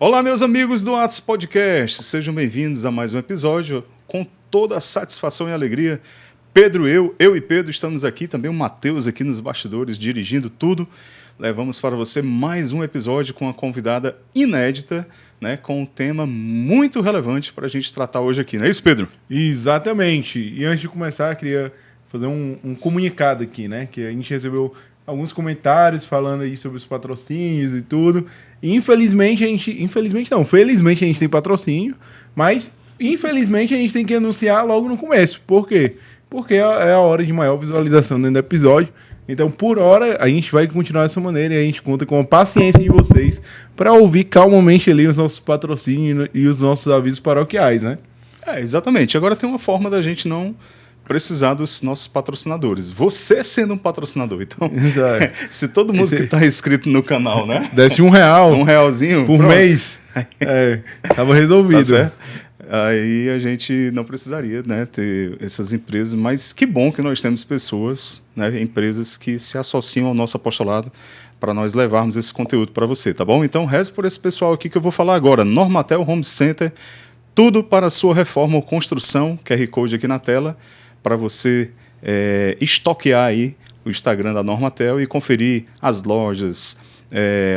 Olá, meus amigos do Atos Podcast, sejam bem-vindos a mais um episódio com toda a satisfação e alegria. Pedro, eu e Pedro estamos aqui, também o Matheus aqui nos bastidores dirigindo tudo. Levamos para você mais um episódio com uma convidada inédita, né, com um tema muito relevante para a gente tratar hoje aqui, não é isso, Pedro? Exatamente. E antes de começar, queria fazer um comunicado aqui, né? Que a gente recebeu alguns comentários falando aí sobre os patrocínios e tudo. E felizmente a gente tem patrocínio, mas infelizmente a gente tem que anunciar logo no começo. Por quê? Porque é a hora de maior visualização dentro do episódio. Então, por hora, a gente vai continuar dessa maneira e a gente conta com a paciência de vocês para ouvir calmamente ali os nossos patrocínios e os nossos avisos paroquiais, né? Exatamente. Agora tem uma forma da gente não precisar dos nossos patrocinadores. Você sendo um patrocinador. Então, se todo mundo que está inscrito no canal, né? Desse R$1. R$1 por mês. Tava resolvido. Tá certo? Aí a gente não precisaria, né, ter essas empresas, mas que bom que nós temos pessoas, né, empresas que se associam ao nosso apostolado para nós levarmos esse conteúdo para você, tá bom? Então reze por esse pessoal aqui que eu vou falar agora. Normatel Home Center, tudo para a sua reforma ou construção, QR Code aqui na tela, para você estoquear aí o Instagram da Normatel e conferir as lojas,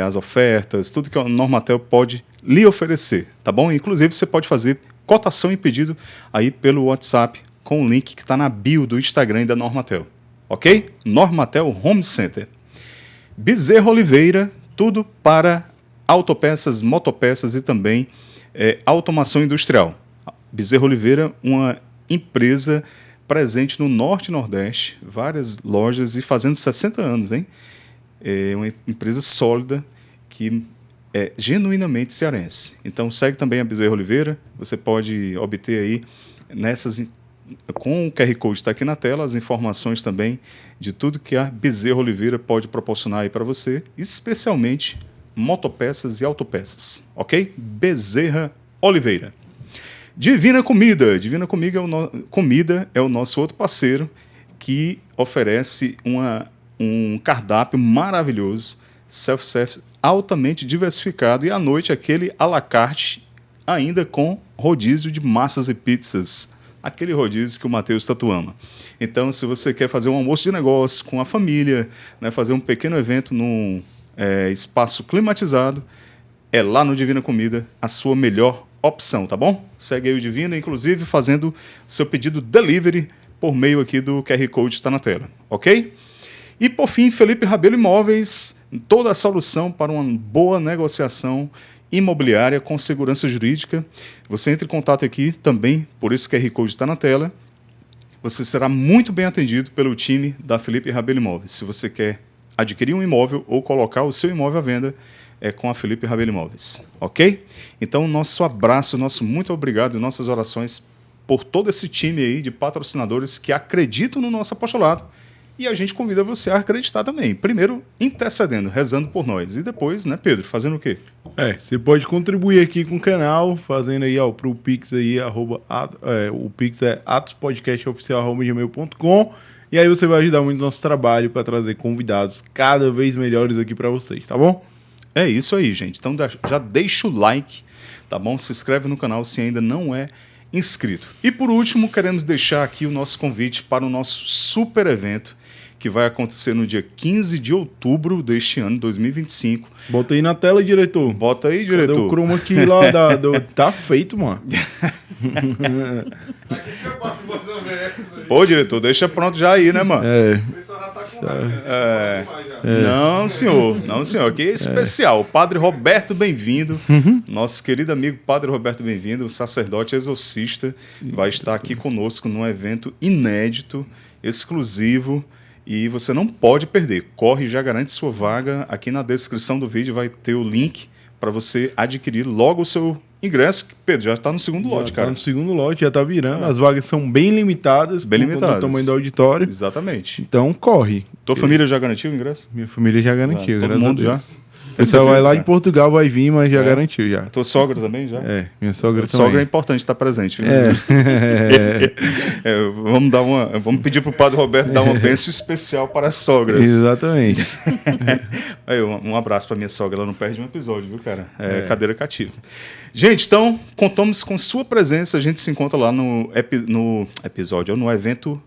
as ofertas, tudo que a Normatel pode lhe oferecer, tá bom? Inclusive você pode fazer cotação e pedido aí pelo WhatsApp com o link que está na bio do Instagram da Normatel, ok? Normatel Home Center. Bezerra Oliveira, tudo para autopeças, motopeças e também automação industrial. Bezerra Oliveira, uma empresa presente no Norte e Nordeste, várias lojas e fazendo 60 anos, hein? É uma empresa sólida que é genuinamente cearense. Então segue também a Bezerra Oliveira, você pode obter aí com o QR Code está aqui na tela, as informações também de tudo que a Bezerra Oliveira pode proporcionar aí para você, especialmente motopeças e autopeças, ok? Bezerra Oliveira. Divina Comida. Divina Comida é o nosso outro parceiro que oferece um cardápio maravilhoso, self-service altamente diversificado e à noite aquele à la carte ainda com rodízio de massas e pizzas, aquele rodízio que o Matheus tanto ama. Então, se você quer fazer um almoço de negócio com a família, né, fazer um pequeno evento num espaço climatizado, é lá no Divina Comida a sua melhor opção, tá bom? Segue aí o Divina, inclusive fazendo seu pedido delivery por meio aqui do QR Code que está na tela, ok? E por fim, Felipe Rabelo Imóveis, toda a solução para uma boa negociação imobiliária com segurança jurídica. Você entra em contato aqui também, por esse QR Code está na tela. Você será muito bem atendido pelo time da Felipe Rabelo Imóveis. Se você quer adquirir um imóvel ou colocar o seu imóvel à venda, é com a Felipe Rabelo Imóveis, ok? Então, nosso abraço, nosso muito obrigado e nossas orações por todo esse time aí de patrocinadores que acreditam no nosso apostolado. E a gente convida você a acreditar também. Primeiro, intercedendo, rezando por nós. E depois, né, Pedro, fazendo o quê? Você pode contribuir aqui com o canal, fazendo aí, pro Pix aí, o Pix é atospodcastoficial@gmail.com. E aí você vai ajudar muito no nosso trabalho para trazer convidados cada vez melhores aqui para vocês, tá bom? É isso aí, gente. Então já deixa o like, tá bom? Se inscreve no canal se ainda não é inscrito. E por último, queremos deixar aqui o nosso convite para o nosso super evento que vai acontecer no dia 15 de outubro deste ano, 2025. Bota aí na tela, diretor. Bota aí, diretor. Cadê o chroma aqui lá Tá feito, mano. Ô, diretor, deixa pronto já aí, né, mano? O pessoal já tá com Não, senhor. Não, senhor. Aqui é especial. O Padre Roberto, bem-vindo. Nosso querido amigo Padre Roberto, bem-vindo. O sacerdote exorcista vai estar aqui conosco num evento inédito, exclusivo. E você não pode perder. Corre, já garante sua vaga. Aqui na descrição do vídeo vai ter o link para você adquirir logo o seu ingresso. Pedro, já está no segundo lote, cara. Já está no segundo lote, já está virando. As vagas são bem limitadas. Bem limitadas. O tamanho do auditório. Exatamente. Então, corre. Tua família já garantiu o ingresso? Minha família já garantiu, todo mundo já? pessoal vai lá cara. de Portugal, vai vir, mas já garantiu já. Tua sogra também já? Minha sogra também. Sogra é importante estar presente. Viu? Vamos pedir pro Padre Roberto dar uma bênção especial para as sogras. Exatamente. Um abraço para minha sogra, ela não perde um episódio, viu, cara? Cadeira cativa. Gente, então, contamos com sua presença, a gente se encontra lá no episódio, no evento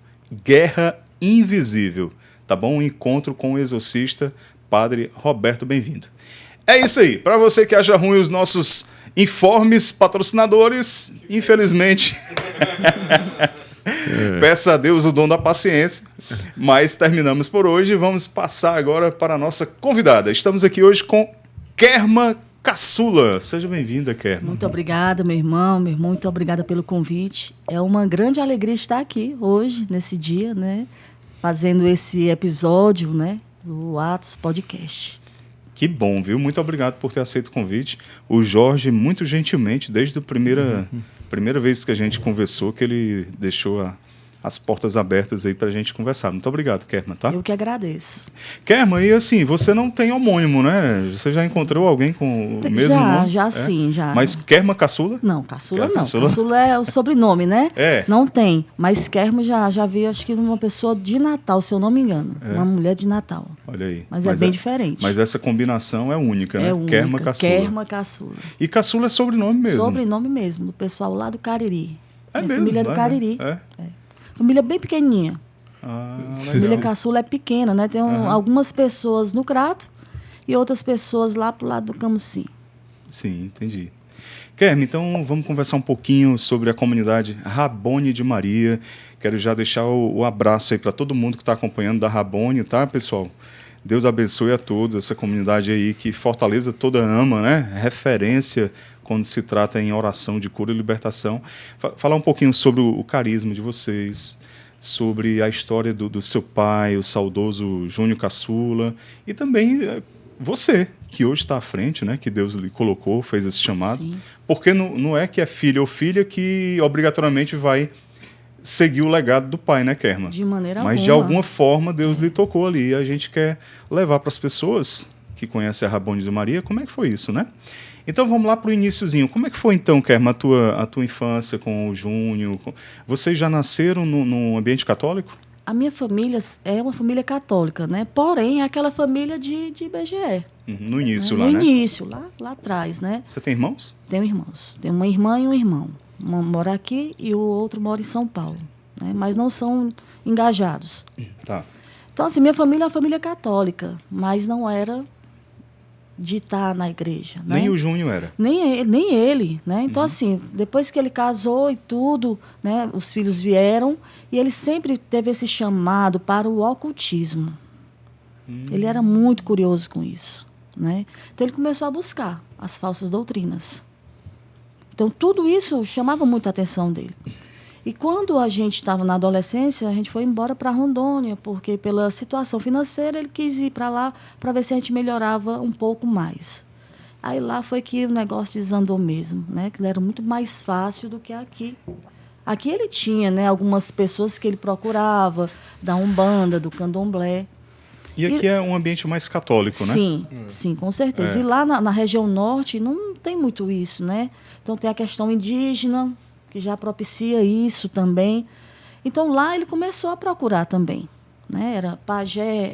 Guerra Invisível, tá bom? Um encontro com o exorcista Padre Roberto, bem-vindo. É isso aí, para você que acha ruim os nossos informes patrocinadores, infelizmente, peça a Deus o dom da paciência, mas terminamos por hoje e vamos passar agora para a nossa convidada. Estamos aqui hoje com Kerma Caçula. Seja bem-vinda, Kerma. Muito obrigada, meu irmão, muito obrigada pelo convite. É uma grande alegria estar aqui hoje, nesse dia, né, fazendo esse episódio, né, do Atos Podcast. Que bom, viu? Muito obrigado por ter aceito o convite. O Jorge, muito gentilmente, desde a primeira vez que a gente conversou, que ele deixou as portas abertas aí pra gente conversar. Muito obrigado, Kerma, tá? Eu que agradeço. Kerma, e assim, você não tem homônimo, né? Você já encontrou alguém com o mesmo nome? Já sim, já. Mas Kerma Caçula? Não, Caçula não. Caçula? Caçula é o sobrenome, né? É. Não tem. Mas Kerma já vi, acho que uma pessoa de Natal, se eu não me engano. Uma mulher de Natal. Olha aí. Mas é bem diferente. Mas essa combinação é única, né? É única. Kerma Caçula. Kerma Caçula. E Caçula é sobrenome mesmo? Sobrenome mesmo, do pessoal lá do Cariri. É Minha mesmo? família é do Cariri. Família bem pequenininha. Família Caçula é pequena, né? Tem algumas pessoas no Crato e outras pessoas lá pro lado do Camusim. Sim, entendi. Kerma, então vamos conversar um pouquinho sobre a comunidade Rabone de Maria. Quero já deixar o abraço aí para todo mundo que está acompanhando da Rabone, tá, pessoal? Deus abençoe a todos, essa comunidade aí que Fortaleza toda ama, né? Referência quando se trata em oração de cura e libertação. Falar um pouquinho sobre o carisma de vocês, sobre a história do seu pai, o saudoso Júnior Caçula, e também você, que hoje está à frente, né? Que Deus lhe colocou, fez esse chamado. Sim. Porque não é que é filho ou filha que obrigatoriamente vai seguir o legado do pai, né, Kerma? De maneira Mas alguma. de alguma forma Deus lhe tocou ali. E a gente quer levar para as pessoas que conhecem a Rabone de Maria como é que foi isso, né? Então vamos lá para o iniciozinho. Como é que foi então, Kerma, a tua infância com o Júnior? Vocês já nasceram num ambiente católico? A minha família é uma família católica, né? Porém, é aquela família de BGE. No início né? lá, no né? início, lá atrás, né? Você tem irmãos? Tenho irmãos. Tenho uma irmã e um irmão. Um mora aqui e o outro mora em São Paulo. Né? Mas não são engajados. Tá. Então, assim, minha família é uma família católica, mas não era de estar na igreja. Né? Nem o Júnior era? Nem ele, né? Então, assim, depois que ele casou e tudo, né? Os filhos vieram e ele sempre teve esse chamado para o ocultismo. Ele era muito curioso com isso, né? Então, ele começou a buscar as falsas doutrinas. Então, tudo isso chamava muita atenção dele. E quando a gente estava na adolescência, a gente foi embora para Rondônia, porque pela situação financeira ele quis ir para lá para ver se a gente melhorava um pouco mais. Aí lá foi que o negócio desandou mesmo, né? Que era muito mais fácil do que aqui. Aqui ele tinha, né, algumas pessoas que ele procurava, da Umbanda, do Candomblé. E aqui é um ambiente mais católico, né? Sim, com certeza. E lá na região norte não tem muito isso, né? Então tem a questão indígena, que já propicia isso também. Então, lá ele começou a procurar também. Né? Era pajé,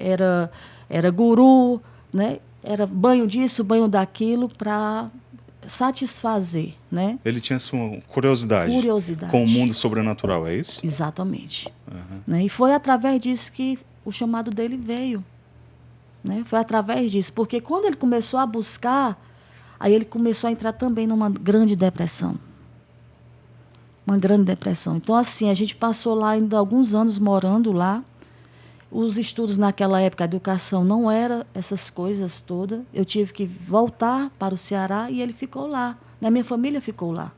era guru, né? Era banho disso, banho daquilo, para satisfazer. Né? Ele tinha sua curiosidade com o mundo sobrenatural, é isso? Exatamente. Né? E foi através disso que o chamado dele veio. Né? Foi através disso, porque quando ele começou a buscar, aí ele começou a entrar também numa grande depressão. Uma grande depressão. Então, assim, a gente passou lá ainda alguns anos morando lá. Os estudos naquela época, a educação não era essas coisas todas. Eu tive que voltar para o Ceará e ele ficou lá. A minha família ficou lá.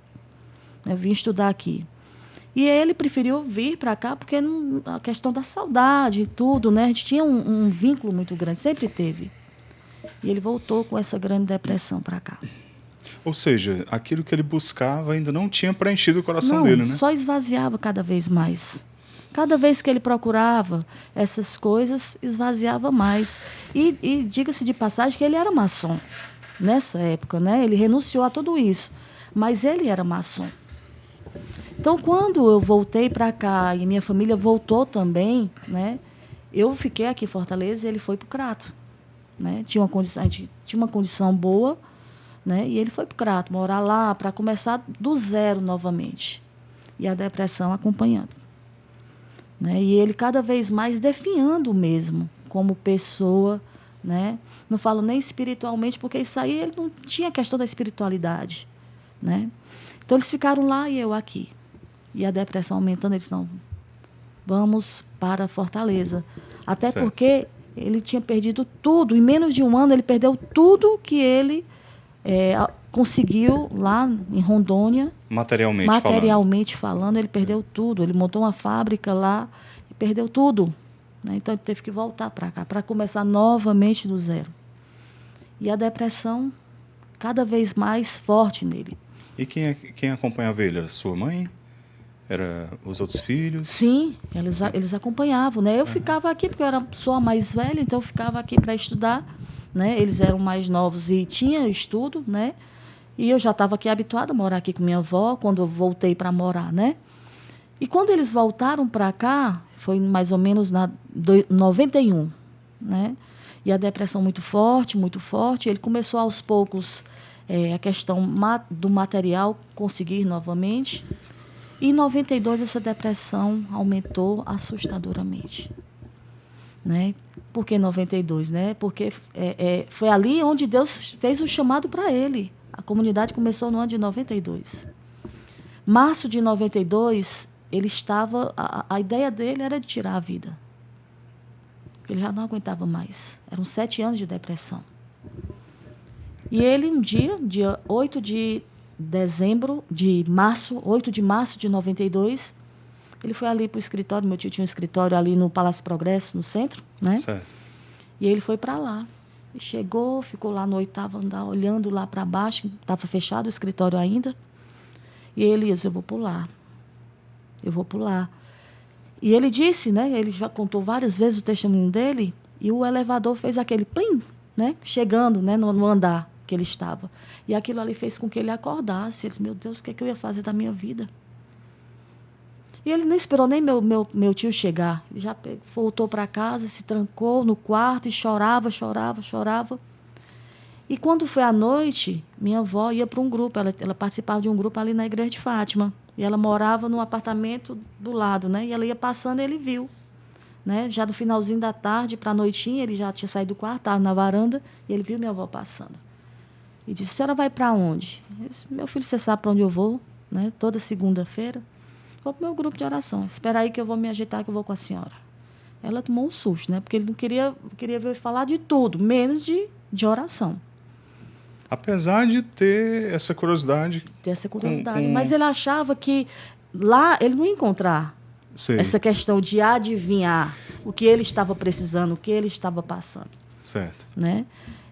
Eu vim estudar aqui. E ele preferiu vir para cá porque a questão da saudade e tudo, né? A gente tinha um vínculo muito grande, sempre teve. E ele voltou com essa grande depressão para cá. Ou seja, aquilo que ele buscava ainda não tinha preenchido o coração dele, né? Só esvaziava cada vez mais. Cada vez que ele procurava essas coisas, esvaziava mais. E diga-se de passagem que ele era maçom nessa época, né? Ele renunciou a tudo isso, mas ele era maçom. Então, quando eu voltei para cá e minha família voltou também, né? Eu fiquei aqui em Fortaleza e ele foi para o Crato, né? A gente tinha uma condição boa, né? E ele foi para o Crato, morar lá para começar do zero novamente. E a depressão acompanhando. Né? E ele cada vez mais definhando mesmo como pessoa, né? Não falo nem espiritualmente, porque isso aí ele não tinha questão da espiritualidade, né? Então eles ficaram lá e eu aqui. E a depressão aumentando, eles não, vamos para Fortaleza. Até Certo. porque ele tinha perdido tudo, em menos de um ano ele perdeu tudo que ele conseguiu lá em Rondônia. Materialmente falando, ele perdeu tudo. Ele montou uma fábrica lá e perdeu tudo. Né? Então, ele teve que voltar para cá, para começar novamente do zero. E a depressão cada vez mais forte nele. E quem acompanhava ele? Era sua mãe? Era os outros filhos? Sim, eles acompanhavam. Né? Eu ficava aqui, porque sou a mais velha, então eu ficava aqui para estudar. Né? Eles eram mais novos e tinha estudo, né? E eu já estava aqui habituada a morar aqui com minha avó, quando eu voltei para morar, né? E quando eles voltaram para cá, foi mais ou menos na 91, né? E a depressão muito forte, ele começou aos poucos a questão do material conseguir novamente. E em 92 essa depressão aumentou assustadoramente, né? Por que 92, né? Porque foi ali onde Deus fez o chamado para ele. A comunidade começou no ano de 92. Março de 92, ele estava... A ideia dele era de tirar a vida. Ele já não aguentava mais. Eram 7 anos de depressão. E ele, um dia 8 de março de 92, ele foi ali para o escritório. Meu tio tinha um escritório ali no Palácio Progresso, no centro, né? Certo. E ele foi para lá. E chegou, ficou lá no 8º andar, olhando lá para baixo, estava fechado o escritório ainda. E ele disse, eu vou pular. E ele disse, né, ele já contou várias vezes o testemunho dele, e o elevador fez aquele plim, né, chegando, né, no andar que ele estava. E aquilo ali fez com que ele acordasse. Ele disse, meu Deus, o que é que eu ia fazer da minha vida? E ele não esperou nem meu tio chegar. Ele já voltou para casa, se trancou no quarto e chorava. E quando foi à noite, minha avó ia para um grupo. Ela participava de um grupo ali na Igreja de Fátima. E ela morava num apartamento do lado, né? E ela ia passando e ele viu. Né? Já no finalzinho da tarde, para a noitinha, ele já tinha saído do quarto, estava na varanda, e ele viu minha avó passando. E disse, a senhora vai para onde? Eu disse, meu filho, você sabe para onde eu vou? Né? Toda segunda-feira. Vou para o meu grupo de oração. Espera aí que eu vou me ajeitar, que eu vou com a senhora. Ela tomou um susto, né? Porque ele não queria ver falar de tudo, menos de oração. Apesar de ter essa curiosidade. Mas ele achava que lá ele não ia encontrar essa questão de adivinhar o que ele estava precisando, o que ele estava passando. Certo. Né?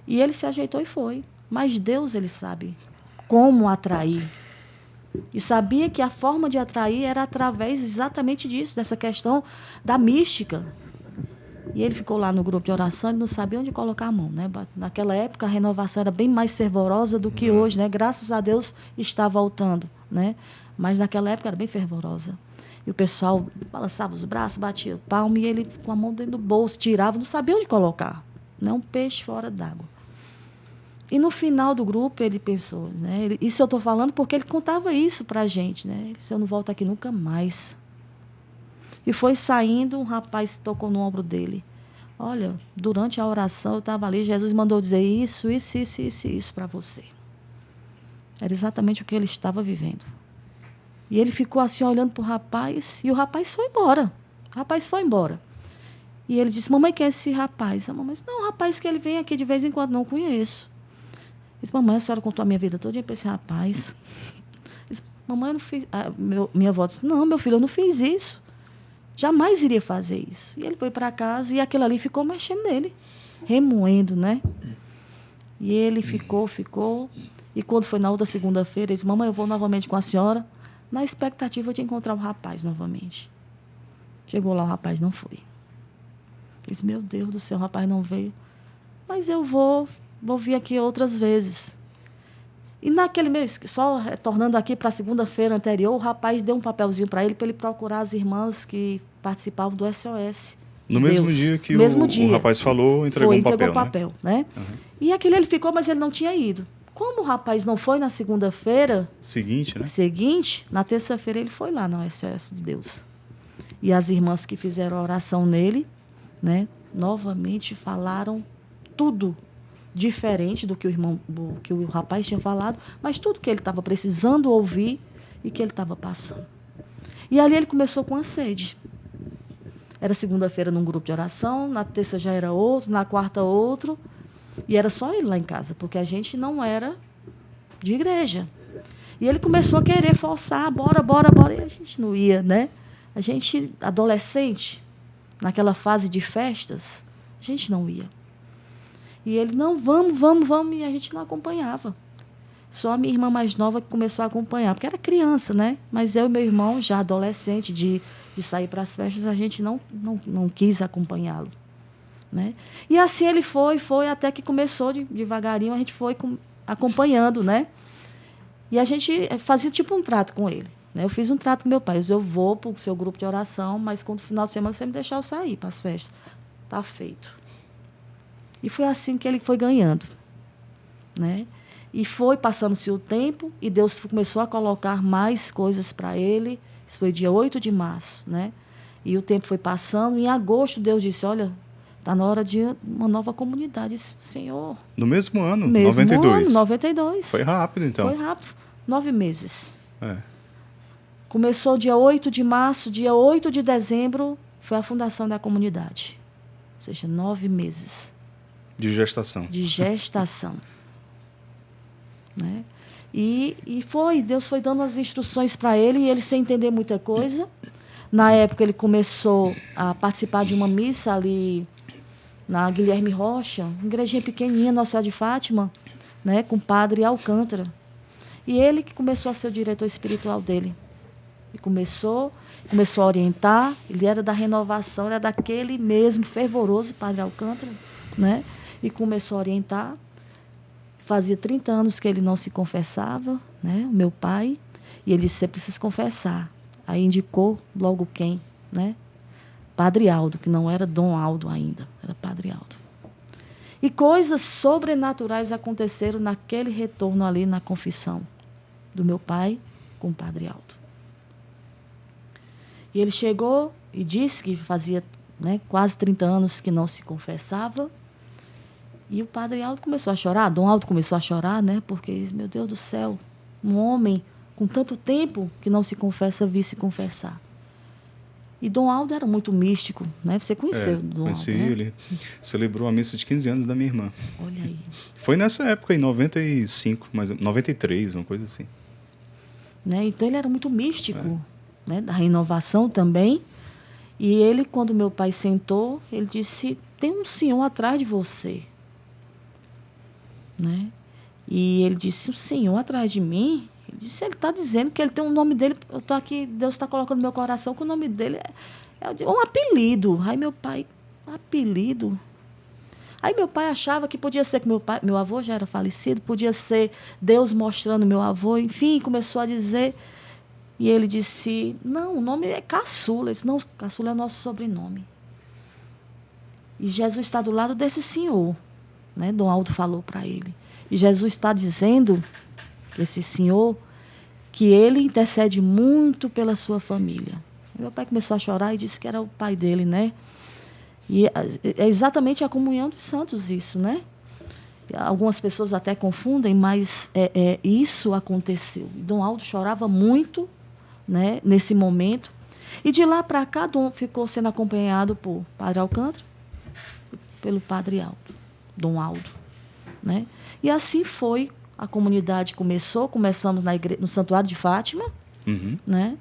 E ele se ajeitou e foi. Mas Deus, ele sabe como atrair. E sabia que a forma de atrair era através exatamente disso, dessa questão da mística. E ele ficou lá no grupo de oração, ele não sabia onde colocar a mão. Né? Naquela época, a renovação era bem mais fervorosa do que hoje. Né? Graças a Deus, está voltando. Né? Mas naquela época era bem fervorosa. E o pessoal balançava os braços, batia o palmo, e ele com a mão dentro do bolso, tirava, não sabia onde colocar. Né? Um peixe fora d'água. E no final do grupo ele pensou, né? Isso eu estou falando porque ele contava isso para a gente, né? Ele disse, eu não volto aqui nunca mais. E foi saindo, um rapaz tocou no ombro dele. Olha, durante a oração eu estava ali, Jesus mandou dizer isso para você. Era exatamente o que ele estava vivendo. E ele ficou assim olhando para o rapaz, e o rapaz foi embora. E ele disse, mamãe, quem é esse rapaz? A mamãe disse, não, o rapaz que ele vem aqui de vez em quando, não conheço. Disse, mamãe, a senhora contou a minha vida toda para esse rapaz. Disse, mamãe, eu não fiz... minha avó disse, não, meu filho, eu não fiz isso. Jamais iria fazer isso. E ele foi para casa e aquilo ali ficou mexendo nele, remoendo, né? E ele ficou. E quando foi na outra segunda-feira, ele disse, mamãe, eu vou novamente com a senhora, na expectativa de encontrar o rapaz novamente. Chegou lá, o rapaz não foi. Disse, meu Deus do céu, o rapaz não veio. Mas eu vou vir aqui outras vezes. E naquele mês, só retornando aqui para a segunda-feira anterior, o rapaz deu um papelzinho para ele procurar as irmãs que participavam do SOS. No mesmo dia que o rapaz falou, entregou um papel, né? Uhum. E aquele ele ficou, mas ele não tinha ido. Como o rapaz não foi na segunda-feira... Seguinte, na terça-feira ele foi lá no SOS de Deus. E as irmãs que fizeram a oração nele, né, novamente falaram tudo diferente do que o rapaz tinha falado, mas tudo que ele estava precisando ouvir e que ele estava passando. E ali ele começou com a sede. Era segunda-feira num grupo de oração, na terça já era outro, na quarta outro, e era só ele lá em casa, porque a gente não era de igreja. E ele começou a querer forçar, bora, e a gente não ia, né? A gente, adolescente, naquela fase de festas, a gente não ia. E ele, não, vamos, e a gente não acompanhava. Só a minha irmã mais nova que começou a acompanhar, porque era criança, né? Mas eu e meu irmão, já adolescente, de sair para as festas, a gente não quis acompanhá-lo, né? E assim ele foi, até que começou devagarinho, a gente foi acompanhando, né? E a gente fazia tipo um trato com ele, né? Eu fiz um trato com meu pai, eu vou para o seu grupo de oração, mas quando no final de semana você me deixar eu sair para as festas. Tá feito. E foi assim que ele foi ganhando, né? E foi passando-se o tempo e Deus começou a colocar mais coisas para ele. Isso foi dia 8 de março, né? E o tempo foi passando. Em agosto, Deus disse, olha, está na hora de uma nova comunidade. Eu disse, Senhor... No mesmo ano, 92. Foi rápido, então. Foi rápido. 9 meses. É. Começou dia 8 de março, dia 8 de dezembro, foi a fundação da comunidade. Ou seja, 9 meses. De gestação. Né? E Deus foi dando as instruções para ele, e ele sem entender muita coisa. Na época, ele começou a participar de uma missa ali na Guilherme Rocha, uma igrejinha pequenininha, Nossa Senhora de Fátima, né, com o padre Alcântara. E ele que começou a ser o diretor espiritual dele. E começou a orientar, ele era da renovação, era daquele mesmo fervoroso padre Alcântara, né? E começou a orientar. Fazia 30 anos que ele não se confessava, né? O meu pai. E ele disse, você precisa confessar. Aí indicou logo quem, né? Padre Aldo, que não era Dom Aldo ainda, era Padre Aldo. E coisas sobrenaturais aconteceram naquele retorno ali na confissão do meu pai com o Padre Aldo. E ele chegou e disse que fazia, né, quase 30 anos que não se confessava. E o Padre Aldo começou a chorar, Dom Aldo começou a chorar, né? Porque, meu Deus do céu, um homem com tanto tempo que não se confessa, vi se confessar. E Dom Aldo era muito místico, né? Você conheceu Dom conheci Aldo, né? Ele celebrou a missa de 15 anos da minha irmã. Olha aí. Foi nessa época, em 95, mas 93, uma coisa assim. Né? Então, ele era muito místico, né? Da renovação também. E ele, quando meu pai sentou, ele disse, tem um senhor atrás de você. Né? E ele disse, o senhor atrás de mim? Ele disse, ele está dizendo que ele tem um nome dele, eu estou aqui, Deus está colocando no meu coração que o nome dele é um apelido. Aí meu pai, apelido? Aí meu pai achava que podia ser que meu avô já era falecido, podia ser Deus mostrando meu avô, enfim, começou a dizer. E ele disse, não, o nome é Caçula. Ele disse, não, Caçula é o nosso sobrenome. E Jesus está do lado desse senhor. Né? Dom Aldo falou para ele. E Jesus está dizendo, esse senhor, que ele intercede muito pela sua família. Meu pai começou a chorar e disse que era o pai dele, né? E é exatamente a comunhão dos santos isso, né? Algumas pessoas até confundem, mas isso aconteceu. E Dom Aldo chorava muito, né, nesse momento. E de lá para cá, Dom ficou sendo acompanhado por Padre Alcântara, pelo Padre Aldo. Dom Aldo, né? E assim foi, a comunidade começamos no Santuário de Fátima, né?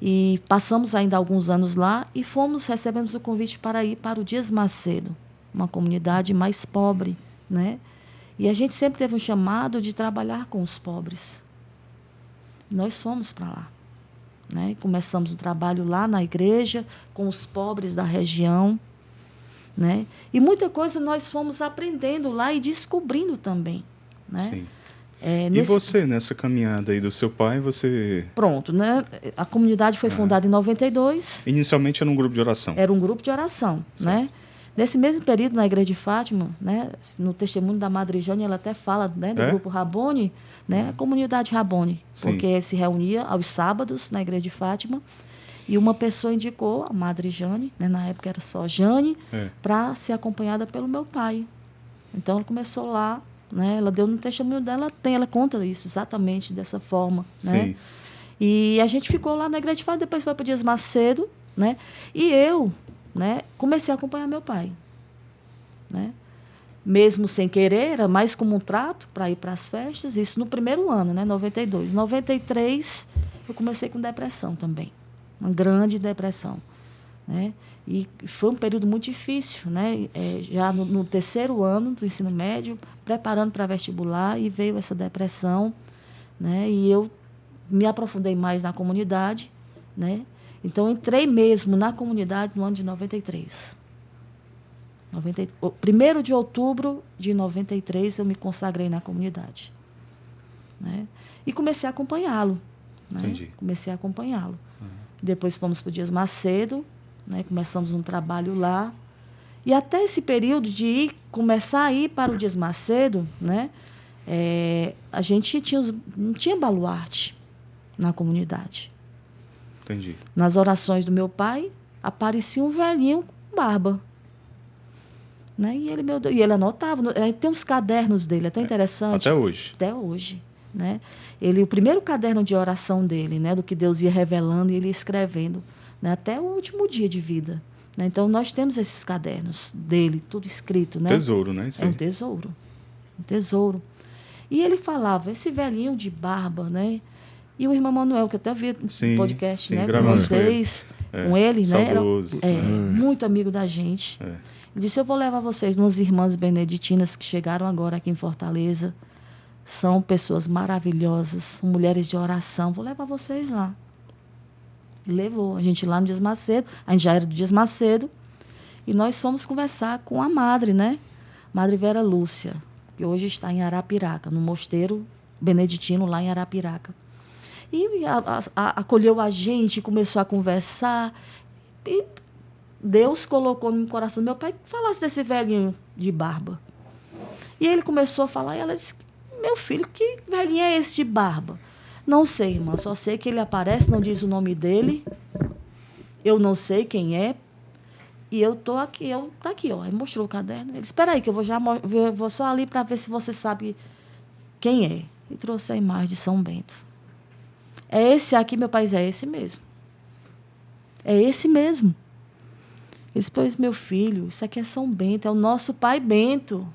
E passamos ainda alguns anos lá e recebemos o convite para ir para o Dias Macedo, uma comunidade mais pobre, né? E a gente sempre teve um chamado de trabalhar com os pobres. Nós fomos para lá, né? Começamos um trabalho lá na igreja, com os pobres da região, né? E muita coisa nós fomos aprendendo lá e descobrindo também, né? Sim. E você, nessa caminhada aí do seu pai, você... Pronto, né? A comunidade foi fundada em 92. Inicialmente era um grupo de oração. Era um grupo de oração, né? Nesse mesmo período, na Igreja de Fátima, né? No testemunho da Madre Jane, ela até fala, né, do grupo Rabone, né? A comunidade Rabone, porque se reunia aos sábados na Igreja de Fátima, e uma pessoa indicou, a Madre Jane, né? Na época era só Jane, para ser acompanhada pelo meu pai. Então, ela começou lá, né? Ela deu no testemunho dela, ela conta isso exatamente dessa forma, né? Sim. E a gente ficou lá na Igreja de Fátima, depois foi para o Dias Macedo, né? E eu, né, comecei a acompanhar meu pai, né? Mesmo sem querer, era mais como um trato para ir para as festas, isso no primeiro ano, né, 92. 93, eu comecei com depressão também, uma grande depressão, né? E foi um período muito difícil, né? Já no terceiro ano do ensino médio, preparando para vestibular, e veio essa depressão, né? E eu me aprofundei mais na comunidade, né? Então, entrei mesmo na comunidade no ano de 93. 1º de outubro de 93, eu me consagrei na comunidade, né? E comecei a acompanhá-lo, né? Entendi. Comecei a acompanhá-lo. Depois fomos para o Dias Macedo, né? Começamos um trabalho lá. E até esse período de começar a ir para o Dias Macedo, né? A gente não tinha baluarte na comunidade. Entendi. Nas orações do meu pai, aparecia um velhinho com barba. Né? E ele anotava. Tem uns cadernos dele, é tão interessante. Até hoje. Até hoje. Né? O primeiro caderno de oração dele, né? Do que Deus ia revelando e ele ia escrevendo, né? Até o último dia de vida. Né? Então, nós temos esses cadernos dele, tudo escrito. Né? Tesouro, né? Isso é aí. um tesouro. Um tesouro. E ele falava, esse velhinho de barba, né? E o irmão Manuel, que eu até vi no podcast, né, com vocês, com ele, saudoso, né? Muito amigo da gente. Ele disse, eu vou levar vocês umas irmãs beneditinas que chegaram agora aqui em Fortaleza. São pessoas maravilhosas, são mulheres de oração. Vou levar vocês lá. E levou a gente lá no Dias Macedo. A gente já era do Dias Macedo. E nós fomos conversar com a madre, né? Madre Vera Lúcia, que hoje está em Arapiraca, no mosteiro beneditino lá em Arapiraca. E acolheu a gente, começou a conversar. E Deus colocou no coração do meu pai que falasse desse velhinho de barba. E ele começou a falar, e ela disse, meu filho, que velhinho é esse de barba? Não sei, irmã, só sei que ele aparece, não diz o nome dele. Eu não sei quem é. E eu tô aqui, tá aqui, ó. Ele mostrou o caderno. Ele disse, espera aí, que eu vou só ali para ver se você sabe quem é. E trouxe a imagem de São Bento. É esse aqui, meu pai, é esse mesmo. É esse mesmo. Ele disse, pois, meu filho, isso aqui é São Bento, é o nosso pai Bento.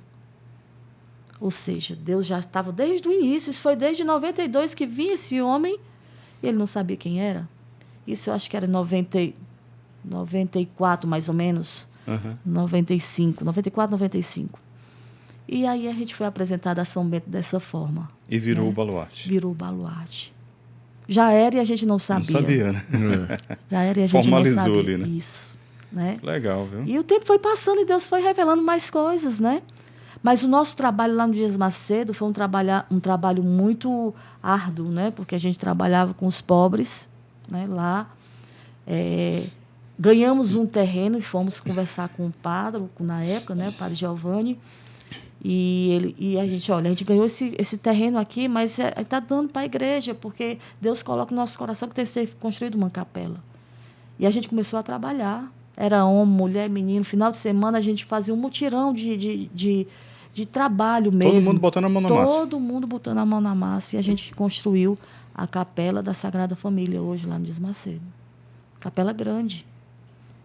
Ou seja, Deus já estava desde o início, isso foi desde 92 que vinha esse homem, e ele não sabia quem era. Isso eu acho que era 94, mais ou menos. 94, 95. E aí a gente foi apresentada a São Bento dessa forma. E virou o baluarte. Virou o baluarte. Já era e a gente não sabia. Não sabia, né? Já era e a gente formalizou não sabia. Ali, né? Isso. Né? Legal, viu? E o tempo foi passando e Deus foi revelando mais coisas, né? Mas o nosso trabalho lá no Dias Macedo foi um trabalho muito árduo, né? Porque a gente trabalhava com os pobres, né? Lá. Ganhamos um terreno e fomos conversar com o padre, na época, né? O padre Giovanni. E a gente ganhou esse terreno aqui, mas está dando para a igreja, porque Deus coloca no nosso coração que tem que ser construída uma capela. E a gente começou a trabalhar. Era homem, mulher, menino. Final de semana a gente fazia um mutirão de trabalho mesmo. Todo mundo botando a mão na massa. Todo mundo botando a mão na massa. E a gente construiu a capela da Sagrada Família hoje lá no Dias Macedo. Capela grande.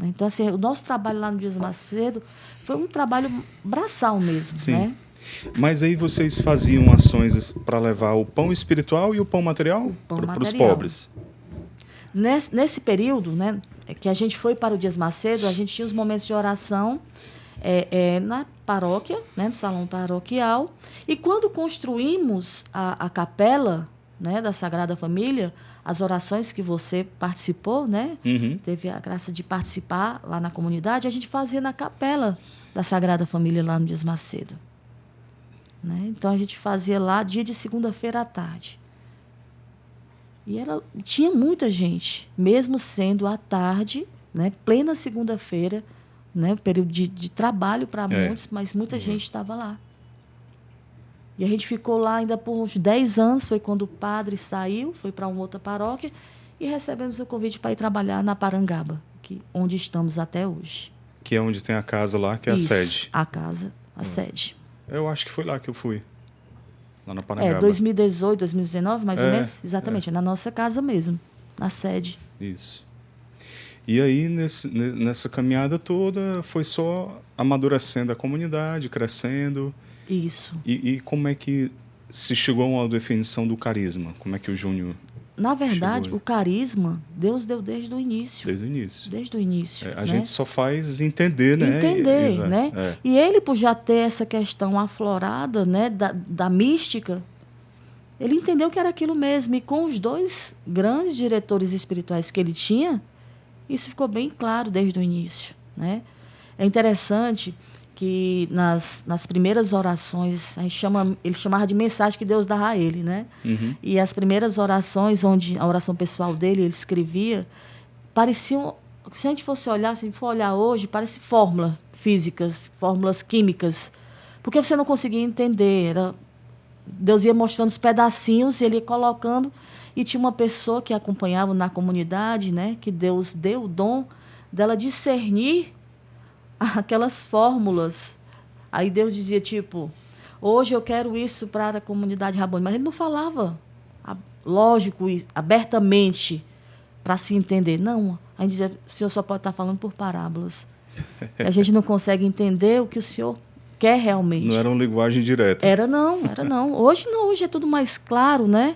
Então, assim, o nosso trabalho lá no Dias Macedo foi um trabalho braçal mesmo. Sim. Né? Mas aí vocês faziam ações para levar o pão espiritual e o pão material para os pobres? Nesse período, né, que a gente foi para o Dias Macedo, a gente tinha os momentos de oração na paróquia, né, no salão paroquial. E quando construímos a capela, né, da Sagrada Família, as orações que você participou, né? Teve a graça de participar lá na comunidade, a gente fazia na capela da Sagrada Família lá no Dias Macedo. Né? Então, a gente fazia lá dia de segunda-feira à tarde. E tinha muita gente, mesmo sendo à tarde, né, plena segunda-feira, né, período de trabalho para muitos, mas muita gente estava lá. E a gente ficou lá ainda por uns 10 anos, foi quando o padre saiu, foi para uma outra paróquia, e recebemos o convite para ir trabalhar na Parangaba, onde estamos até hoje. Que é onde tem a casa lá, que é Isso, a sede. a casa, a sede. Eu acho que foi lá que eu fui. Lá na Parangaba. 2018, 2019, mais ou menos. Exatamente, na nossa casa mesmo, na sede. Isso. E aí, nessa caminhada toda, foi só amadurecendo a comunidade, crescendo. Isso. E como é que se chegou a uma definição do carisma? Como é que o Júnior... Na verdade, chegou? O carisma, Deus deu desde o início. Desde o início. Desde o início. A gente só faz entender, né? Entender, né? E ele, por já ter essa questão aflorada, né, da mística, ele entendeu que era aquilo mesmo. E com os 2 grandes diretores espirituais que ele tinha, isso ficou bem claro desde o início, né? É interessante que nas primeiras orações, ele chamava de mensagem que Deus dava a ele, né? E as primeiras orações, onde a oração pessoal dele, ele escrevia, pareciam, se a gente fosse olhar, se a gente for olhar hoje, parece fórmulas físicas, fórmulas químicas, porque você não conseguia entender, Deus ia mostrando os pedacinhos e ele ia colocando, e tinha uma pessoa que acompanhava na comunidade, né, que Deus deu o dom dela discernir aquelas fórmulas. Aí Deus dizia, tipo, hoje eu quero isso para a comunidade rabônica. Mas ele não falava, lógico, abertamente, para se entender. Não, a gente dizia, o senhor só pode estar falando por parábolas. A gente não consegue entender o que o senhor quer realmente. Não era uma linguagem direta. Era não. Hoje não, hoje é tudo mais claro, né?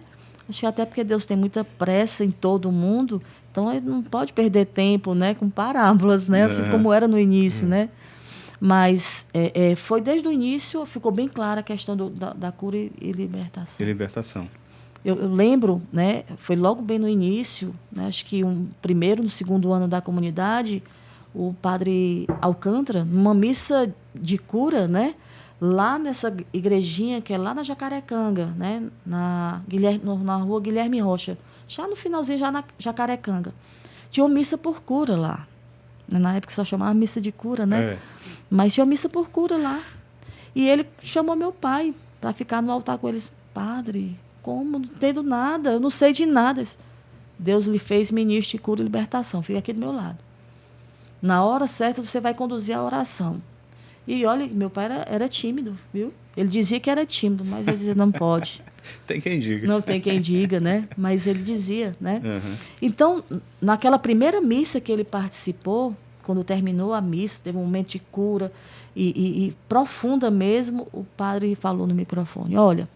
Acho que até porque Deus tem muita pressa em todo mundo, então ele não pode perder tempo, né, com parábolas, né, assim como era no início, né? Mas foi desde o início, ficou bem clara a questão da cura e libertação. E libertação. Eu lembro, né, foi logo bem no início, né, acho que no 2º ano da comunidade, o padre Alcântara, numa missa de cura, né, lá nessa igrejinha que é lá na Jacarecanga, né, na rua Guilherme Rocha, já no finalzinho, já na Jacarecanga. Tinha uma missa por cura lá. Na época só chamava missa de cura, né? Mas tinha uma missa por cura lá. E ele chamou meu pai para ficar no altar com eles. Padre, como? Não entendo nada, eu não sei de nada. Deus lhe fez ministro de cura e libertação. Fica aqui do meu lado. Na hora certa, você vai conduzir a oração. E olha, meu pai era tímido, viu? Ele dizia que era tímido, mas eu dizia, não pode. Tem quem diga. Não tem quem diga, né? Mas ele dizia, né? Então, naquela primeira missa que ele participou, quando terminou a missa, teve um momento de cura e profunda mesmo, o padre falou no microfone, olha,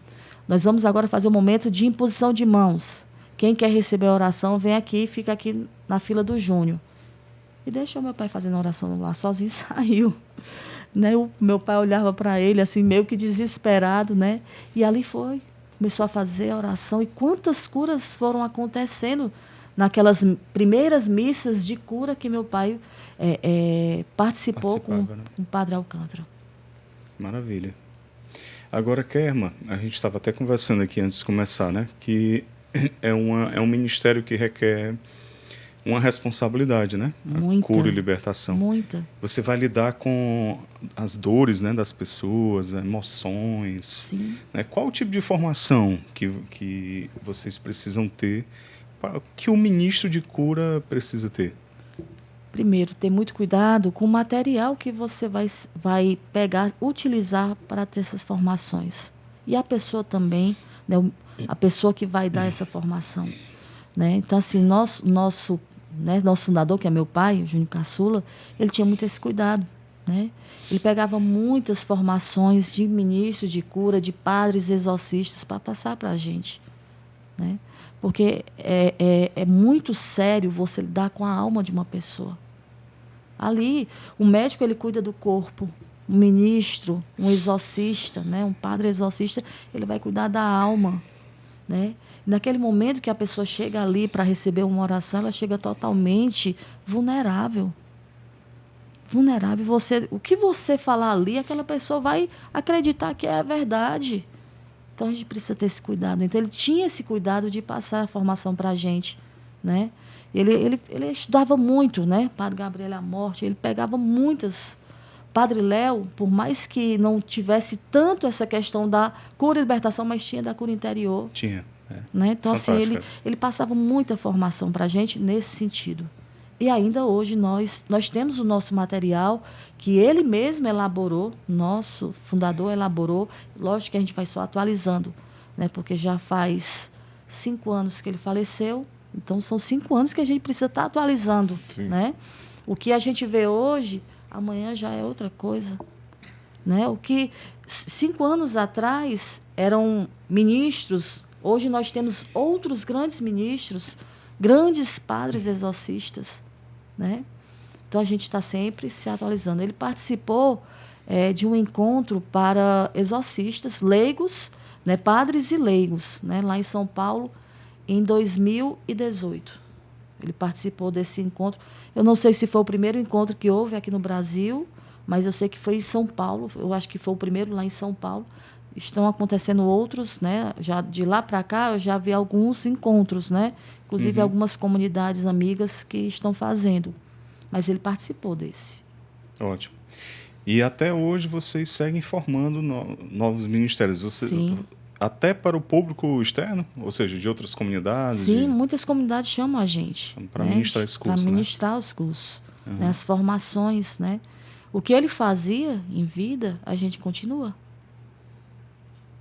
nós vamos agora fazer um momento de imposição de mãos. Quem quer receber a oração, vem aqui, fica aqui na fila do Júnior. E deixou meu pai fazendo a oração lá sozinho e saiu. Né? O meu pai olhava para ele assim, meio que desesperado, né? E ali foi. Começou a fazer a oração. E quantas curas foram acontecendo naquelas primeiras missas de cura que meu pai participou com o padre Alcântara. Maravilha. Agora, Kerma, a gente estava até conversando aqui antes de começar, né? Que é um ministério que requer uma responsabilidade, né? Muita, a cura e libertação. Muita. Você vai lidar com as dores, né, das pessoas, emoções. Sim. Né? Qual o tipo de formação que vocês precisam ter, que o ministro de cura precisa ter? Primeiro, ter muito cuidado com o material que você vai pegar, utilizar para ter essas formações. E a pessoa também, né, a pessoa que vai dar essa formação. Né? Então, assim, nosso fundador, que é meu pai, o Júnior Caçula, ele tinha muito esse cuidado. Né? Ele pegava muitas formações de ministros de cura, de padres exorcistas, para passar para a gente. Né? Porque é muito sério você lidar com a alma de uma pessoa. Ali, o médico ele cuida do corpo, um ministro, um exorcista, né? Um padre exorcista, ele vai cuidar da alma. né? Naquele momento que a pessoa chega ali para receber uma oração, ela chega totalmente vulnerável. Vulnerável. O que você falar ali, aquela pessoa vai acreditar que é a verdade. Então, a gente precisa ter esse cuidado. Então, ele tinha esse cuidado de passar a formação para a gente, né? Ele estudava muito, né? Padre Gabriel à morte, ele pegava muitas. Padre Léo, por mais que não tivesse tanto essa questão da cura e libertação, mas tinha da cura interior. Tinha. Né? Então, assim, ele passava muita formação para a gente nesse sentido. E ainda hoje nós temos o nosso material que ele mesmo elaborou, nosso fundador elaborou. Lógico que a gente vai só atualizando, né? Porque já faz 5 anos que ele faleceu, então são 5 anos que a gente precisa estar atualizando. Né? O que a gente vê hoje, amanhã já é outra coisa. Né? O que 5 anos atrás eram ministros, hoje nós temos outros grandes ministros, grandes padres exorcistas. Né? Então, a gente está sempre se atualizando. Ele participou de um encontro para exorcistas leigos, né, padres e leigos, né, lá em São Paulo, em 2018. Ele participou desse encontro. Eu não sei se foi o primeiro encontro que houve aqui no Brasil, mas eu sei que foi em São Paulo. Eu acho que foi o primeiro lá em São Paulo. Estão acontecendo outros, né? Já de lá para cá, eu já vi alguns encontros, né? Inclusive algumas comunidades amigas que estão fazendo. Mas ele participou desse. Ótimo. E até hoje vocês seguem formando novos ministérios. Sim. Até para o público externo, ou seja, de outras comunidades? Sim, muitas comunidades chamam a gente. Para ministrar esse curso, para ministrar os cursos, né? As formações, né? O que ele fazia em vida, a gente continua.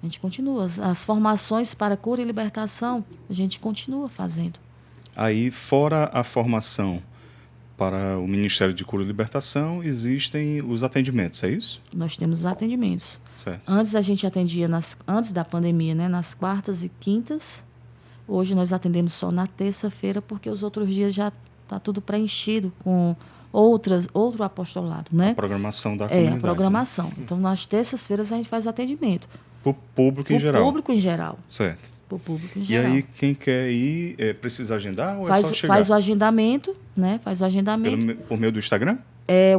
A gente continua. As formações para cura e libertação, a gente continua fazendo. Aí, fora a formação para o Ministério de Cura e Libertação, existem os atendimentos, é isso? Nós temos os atendimentos. Certo. Antes a gente atendia, antes da pandemia, né, nas quartas e quintas. Hoje nós atendemos só na terça-feira, porque os outros dias já está tudo preenchido com outro apostolado. Né? A programação da comunidade. A programação. Né? Então, nas terças-feiras a gente faz o atendimento. Para o público em geral. Para o público em geral. Certo. Para o público em geral. E aí, quem quer ir, precisa agendar ou é só chegar? Faz o agendamento, né? Faz o agendamento. Por meio do Instagram?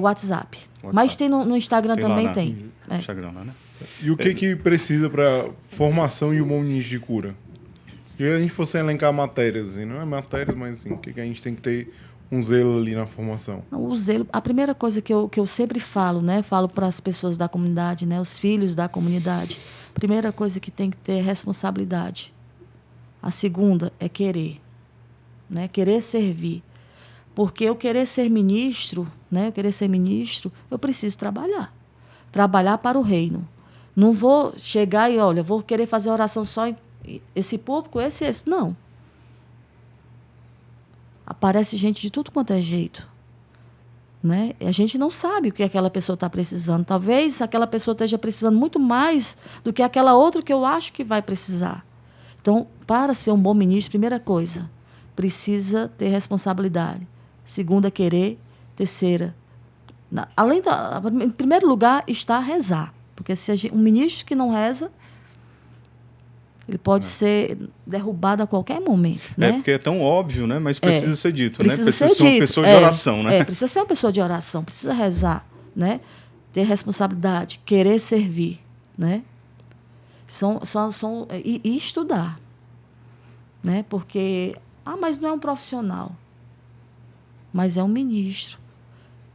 WhatsApp. Mas tem no Instagram tem também, lá tem. Instagram lá, né? E o que precisa para formação e o bom ministro de cura? Se a gente fosse elencar matérias, assim, não é matérias, mas assim, o que a gente tem que ter um zelo ali na formação? O zelo, a primeira coisa que eu sempre falo, né? Falo para as pessoas da comunidade, né? Os filhos da comunidade. Primeira coisa que tem que ter é responsabilidade. A segunda é querer, né? Querer servir. Porque eu querer ser ministro, né? Eu preciso trabalhar. Trabalhar para o reino. Não vou chegar e, olha, vou querer fazer oração só em esse público, esse. Não. Aparece gente de tudo quanto é jeito. Né? E a gente não sabe o que aquela pessoa está precisando. Talvez aquela pessoa esteja precisando muito mais do que aquela outra que eu acho que vai precisar. Então, para ser um bom ministro, primeira coisa, precisa ter responsabilidade. Segunda, querer. Terceira, em primeiro lugar, está a rezar. Porque um ministro que não reza, ele pode ser derrubado a qualquer momento. Né? Porque é tão óbvio, né? Mas precisa ser dito. Precisa ser uma pessoa de oração. Né? Precisa ser uma pessoa de oração, precisa rezar, né? Ter responsabilidade, querer servir. Né? E estudar. Né? Porque, mas não é um profissional. Mas é um ministro.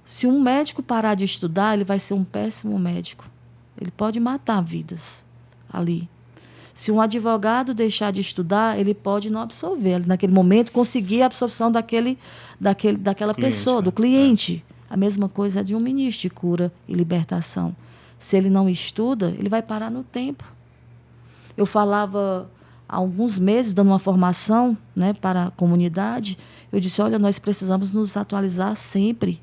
Se um médico parar de estudar, ele vai ser um péssimo médico. Ele pode matar vidas ali. Se um advogado deixar de estudar, ele pode não absorver. Ele, naquele momento, conseguir a absorção daquela pessoa, do cliente. A mesma coisa é de um ministro de cura e libertação. Se ele não estuda, ele vai parar no tempo. Eu falava há alguns meses, dando uma formação, né, para a comunidade, eu disse, olha, nós precisamos nos atualizar sempre,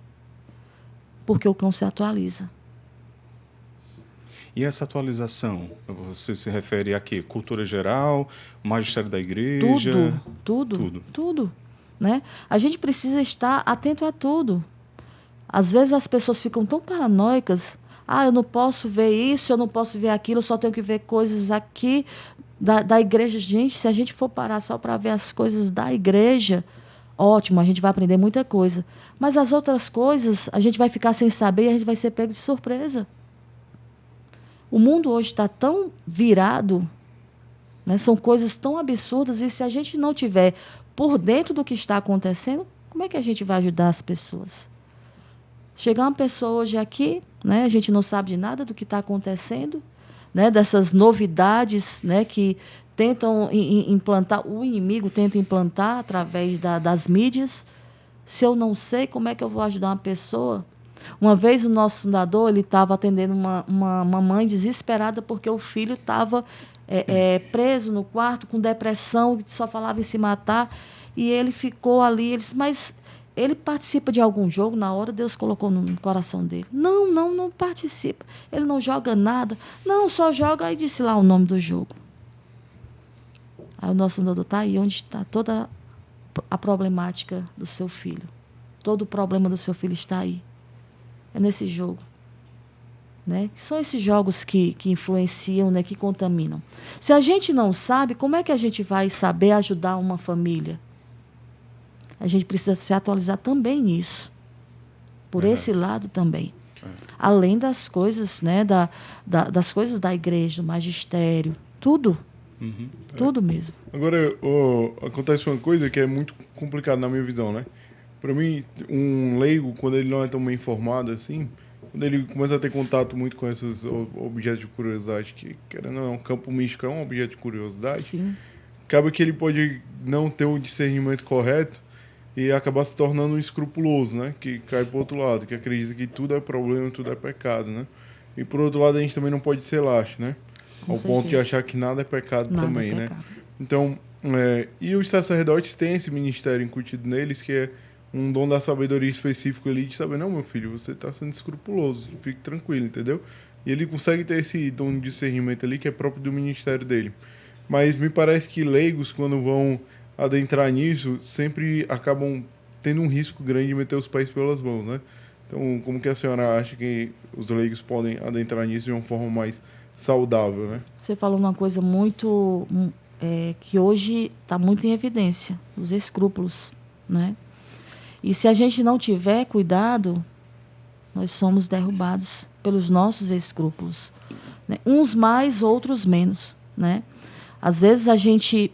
porque o cão se atualiza. E essa atualização, você se refere a quê? Cultura geral, magistério da igreja? Tudo. Né? A gente precisa estar atento a tudo. Às vezes as pessoas ficam tão paranoicas, eu não posso ver isso, eu não posso ver aquilo, eu só tenho que ver coisas aqui. da igreja. Gente, se a gente for parar só para ver as coisas da igreja, ótimo, a gente vai aprender muita coisa. Mas as outras coisas, a gente vai ficar sem saber e a gente vai ser pego de surpresa. O mundo hoje está tão virado, né? São coisas tão absurdas, e se a gente não tiver por dentro do que está acontecendo, como é que a gente vai ajudar as pessoas? Chegar uma pessoa hoje aqui, né? A gente não sabe de nada do que está acontecendo, né? Dessas novidades, né? Que tentam implantar, o inimigo tenta implantar através das mídias. Se eu não sei, como é que eu vou ajudar uma pessoa? Uma vez o nosso fundador, ele estava atendendo uma mãe desesperada porque o filho estava preso no quarto com depressão, só falava em se matar, e ele ficou ali. Ele disse, mas ele participa de algum jogo? Na hora Deus colocou no coração dele. Não participa. Ele não joga nada. Não, só joga. Aí disse lá o nome do jogo. Aí o nosso fundador está aí, onde está toda a problemática do seu filho. Todo o problema do seu filho está aí. É nesse jogo. Né? São esses jogos que influenciam, né? Que contaminam. Se a gente não sabe, como é que a gente vai saber ajudar uma família? A gente precisa se atualizar também nisso. Por esse lado também. Além das coisas, né? Das coisas da igreja, do magistério. Tudo. Tudo mesmo. Agora, acontece uma coisa que é muito complicada na minha visão, né? Para mim, um leigo, quando ele não é tão bem informado assim, quando ele começa a ter contato muito com esses objetos de curiosidade, que querendo ou não, um campo místico é um objeto de curiosidade, Sim. acaba que ele pode não ter o discernimento correto e acabar se tornando um escrupuloso, né? Que cai pro outro lado, que acredita que tudo é problema, tudo é pecado, né? E por outro lado, a gente também não pode ser laxo, né? Com Ao certeza. ponto de achar que nada é pecado Nada também, é né? pecado. Então, e os sacerdotes têm esse ministério incutido neles, que é um dom da sabedoria específico ali, de saber, não, meu filho, você está sendo escrupuloso, fique tranquilo, entendeu? E ele consegue ter esse dom de discernimento ali, que é próprio do ministério dele. Mas me parece que leigos, quando vão adentrar nisso, sempre acabam tendo um risco grande de meter os pés pelas mãos, né? Então, como que a senhora acha que os leigos podem adentrar nisso de uma forma mais saudável, né? Você falou uma coisa muito... que hoje está muito em evidência, os escrúpulos, né? E se a gente não tiver cuidado, nós somos derrubados pelos nossos escrúpulos, né? Uns mais, outros menos, né? Às vezes a gente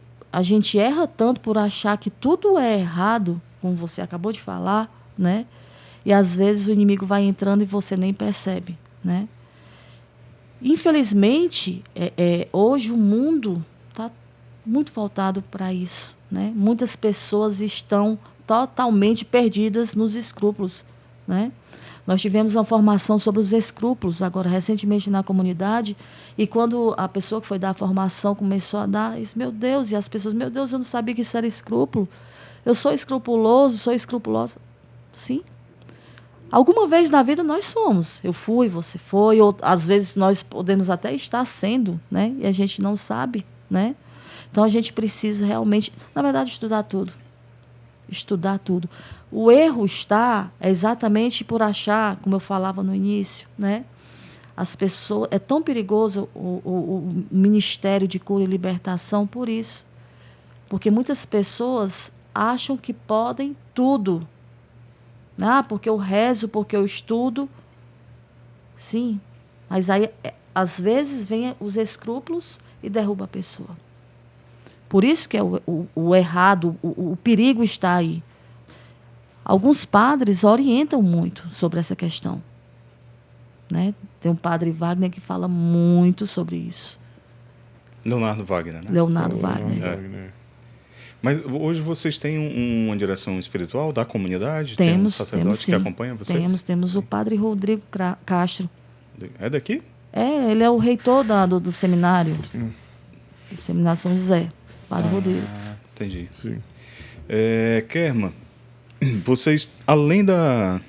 erra tanto por achar que tudo é errado, como você acabou de falar, né? E às vezes o inimigo vai entrando e você nem percebe, né? Infelizmente, hoje o mundo está muito voltado para isso, né? Muitas pessoas estão totalmente perdidas nos escrúpulos, né? Nós tivemos uma formação sobre os escrúpulos agora recentemente na comunidade, e quando a pessoa que foi dar a formação começou a dar, disse, meu Deus, e as pessoas, meu Deus, eu não sabia que isso era escrúpulo. Eu sou escrupuloso, sou escrupulosa. Sim. Alguma vez na vida nós fomos. Eu fui, você foi, ou às vezes nós podemos até estar sendo, né? E a gente não sabe, né? Então a gente precisa realmente, na verdade, estudar tudo. Estudar tudo. O erro está exatamente por achar, como eu falava no início, né? As pessoas, é tão perigoso o Ministério de Cura e Libertação por isso. Porque muitas pessoas acham que podem tudo. Ah, porque eu rezo, porque eu estudo. Sim, mas aí, às vezes, vem os escrúpulos e derruba a pessoa. Por isso que é o errado, o perigo está aí. Alguns padres orientam muito sobre essa questão, né? Tem um padre Wagner que fala muito sobre isso. Leonardo Wagner, né? Leonardo Wagner. Wagner. Mas hoje vocês têm uma direção espiritual da comunidade? Tem um sacerdote que acompanha vocês? Temos o padre Rodrigo Castro. É daqui? Ele é o reitor do seminário. Do Seminário São José. Padre Rodrigo. Entendi. Sim. Kerma, vocês, além da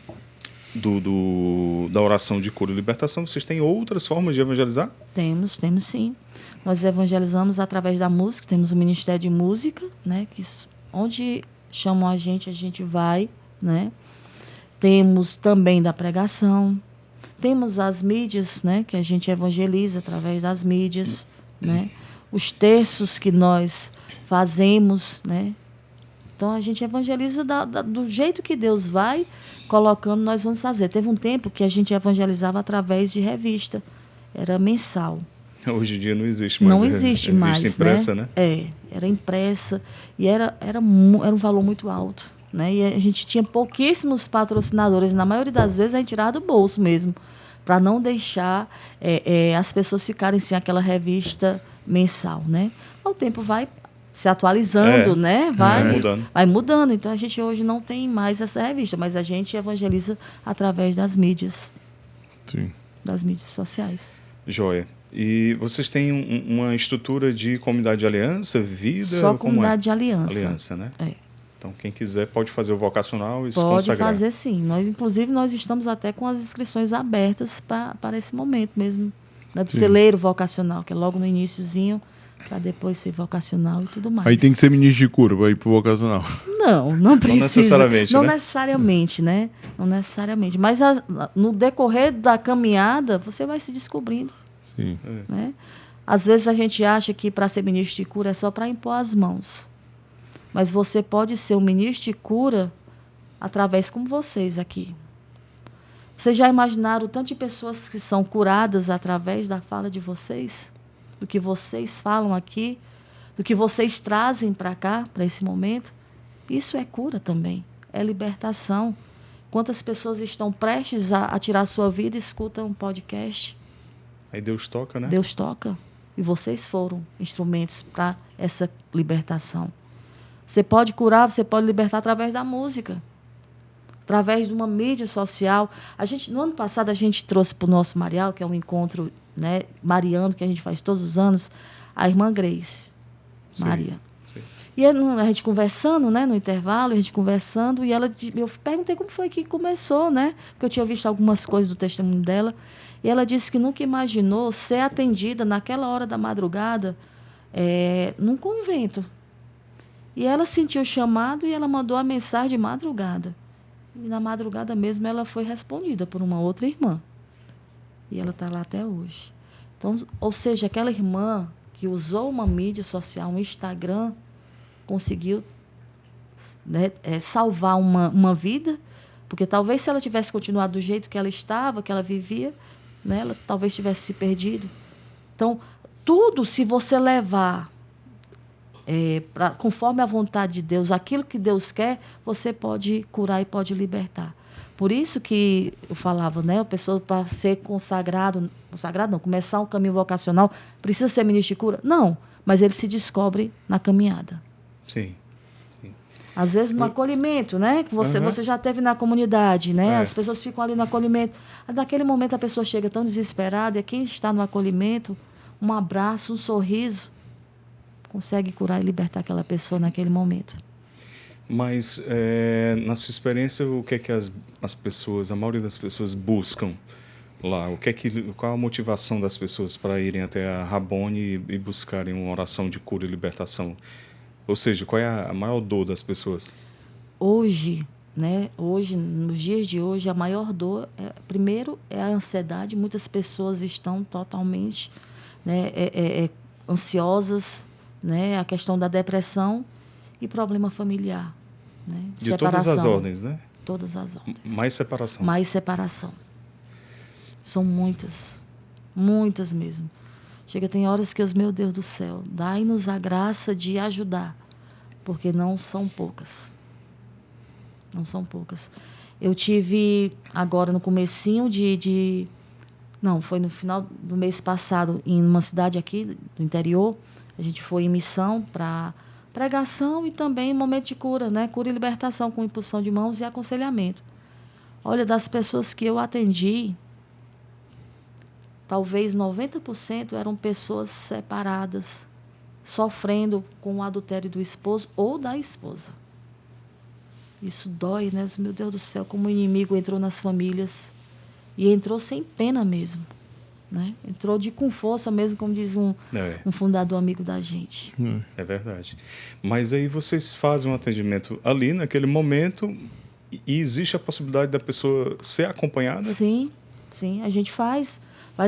oração de cura e libertação, vocês têm outras formas de evangelizar? Temos sim. Nós evangelizamos através da música, temos o Ministério de Música, né? Que onde chamam a gente vai, né? Temos também da pregação, temos as mídias, né? Que a gente evangeliza através das mídias, né? os terços que nós fazemos, né? Então, a gente evangeliza do jeito que Deus vai colocando, nós vamos fazer. Teve um tempo que a gente evangelizava através de revista. Era mensal. Hoje em dia não existe mais. Não existe mais, impressa, né? Era impressa. E era um valor muito alto. Né? E a gente tinha pouquíssimos patrocinadores. Na maioria das vezes, a gente tirava do bolso mesmo, para não deixar as pessoas ficarem sem aquela revista mensal. Né? O tempo vai se atualizando, né? Vai mudando. Então, a gente hoje não tem mais essa revista, mas a gente evangeliza através das mídias. Sim. Das mídias sociais. Joia. E vocês têm uma estrutura de comunidade de aliança, vida? Só comunidade de aliança. Aliança, né? É. Então, quem quiser pode fazer o vocacional e se consagrar. Pode fazer, sim. Inclusive, nós estamos até com as inscrições abertas para esse momento mesmo. Né? Do celeiro vocacional, que é logo no iniciozinho, para depois ser vocacional e tudo mais. Aí tem que ser ministro de cura para ir pro vocacional. Não precisa. Não necessariamente, não né? necessariamente, né? Não necessariamente. Mas no decorrer da caminhada, você vai se descobrindo. Sim. Né? Às vezes a gente acha que para ser ministro de cura é só para impor as mãos. Mas você pode ser um ministro de cura através como vocês aqui. Vocês já imaginaram o tanto de pessoas que são curadas através da fala de vocês? Do que vocês falam aqui? Do que vocês trazem para cá, para esse momento? Isso é cura também. É libertação. Quantas pessoas estão prestes a tirar a sua vida e escutam um podcast? Aí Deus toca, né? Deus toca. E vocês foram instrumentos para essa libertação. Você pode curar, você pode libertar através da música, através de uma mídia social. No ano passado, a gente trouxe para o nosso Marial, que é um encontro, né, mariano, que a gente faz todos os anos, a irmã Grace, Maria. Sim. E a gente conversando, né, no intervalo, eu perguntei como foi que começou, né? Porque eu tinha visto algumas coisas do testemunho dela. E ela disse que nunca imaginou ser atendida naquela hora da madrugada num convento. E ela sentiu o chamado e ela mandou a mensagem de madrugada. E na madrugada mesmo ela foi respondida por uma outra irmã. E ela está lá até hoje. Então, ou seja, aquela irmã que usou uma mídia social, um Instagram, conseguiu, né, salvar uma vida, porque talvez se ela tivesse continuado do jeito que ela estava, que ela vivia, né, ela talvez tivesse se perdido. Então, tudo, se você levar conforme a vontade de Deus, aquilo que Deus quer, você pode curar e pode libertar. Por isso que eu falava, né, a pessoa para ser consagrado não, começar um caminho vocacional, precisa ser ministro de cura? Não, mas ele se descobre na caminhada. Sim. Às vezes no acolhimento, né? Que você já teve na comunidade, né? As pessoas ficam ali no acolhimento. Naquele momento a pessoa chega tão desesperada, e quem está no acolhimento, um abraço, um sorriso, consegue curar e libertar aquela pessoa naquele momento. Mas, na sua experiência, o que é que as pessoas, a maioria das pessoas buscam lá? Qual a motivação das pessoas para irem até a Rabone e buscarem uma oração de cura e libertação? Ou seja, qual é a maior dor das pessoas? Hoje, né? Nos dias de hoje, a maior dor, primeiro, é a ansiedade. Muitas pessoas estão totalmente, né, ansiosas, né? A questão da depressão e problema familiar. Né? De separação. Todas as ordens, né? Todas as ordens. Mais separação. Mais separação. São muitas. Muitas mesmo. Tem horas que meu Deus do céu, dai-nos a graça de ajudar, porque não são poucas. Não são poucas. Eu tive agora no comecinho não, foi no final do mês passado, em uma cidade aqui do interior, a gente foi em missão para pregação e também momento de cura, né? Cura e libertação com imposição de mãos e aconselhamento. Olha, das pessoas que eu atendi, talvez 90% eram pessoas separadas, sofrendo com o adultério do esposo ou da esposa. Isso dói, né? Meu Deus do céu, como o inimigo entrou nas famílias. E entrou sem pena mesmo. Né? Entrou com força mesmo, como diz um fundador amigo da gente. É verdade. Mas aí vocês fazem um atendimento ali, naquele momento, e existe a possibilidade da pessoa ser acompanhada? Sim, a gente faz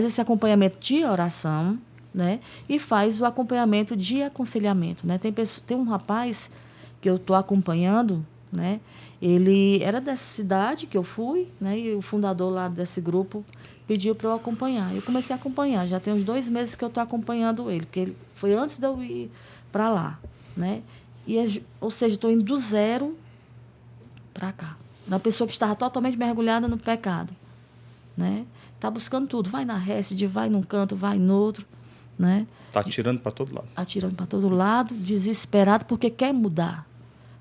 esse acompanhamento de oração, né? E faz o acompanhamento de aconselhamento, né? Tem um rapaz que eu estou acompanhando, né? Ele era dessa cidade que eu fui, né? E o fundador lá desse grupo pediu para eu acompanhar. Eu comecei a acompanhar. Já tem uns 2 meses que eu estou acompanhando ele, porque ele foi antes de eu ir para lá, né? Ou seja, estou indo do zero para cá. Uma pessoa que estava totalmente mergulhada no pecado, né? Está buscando tudo. Vai na Récide, vai num canto, vai no outro, né? Está atirando para todo lado. Atirando para todo lado, desesperado, porque quer mudar.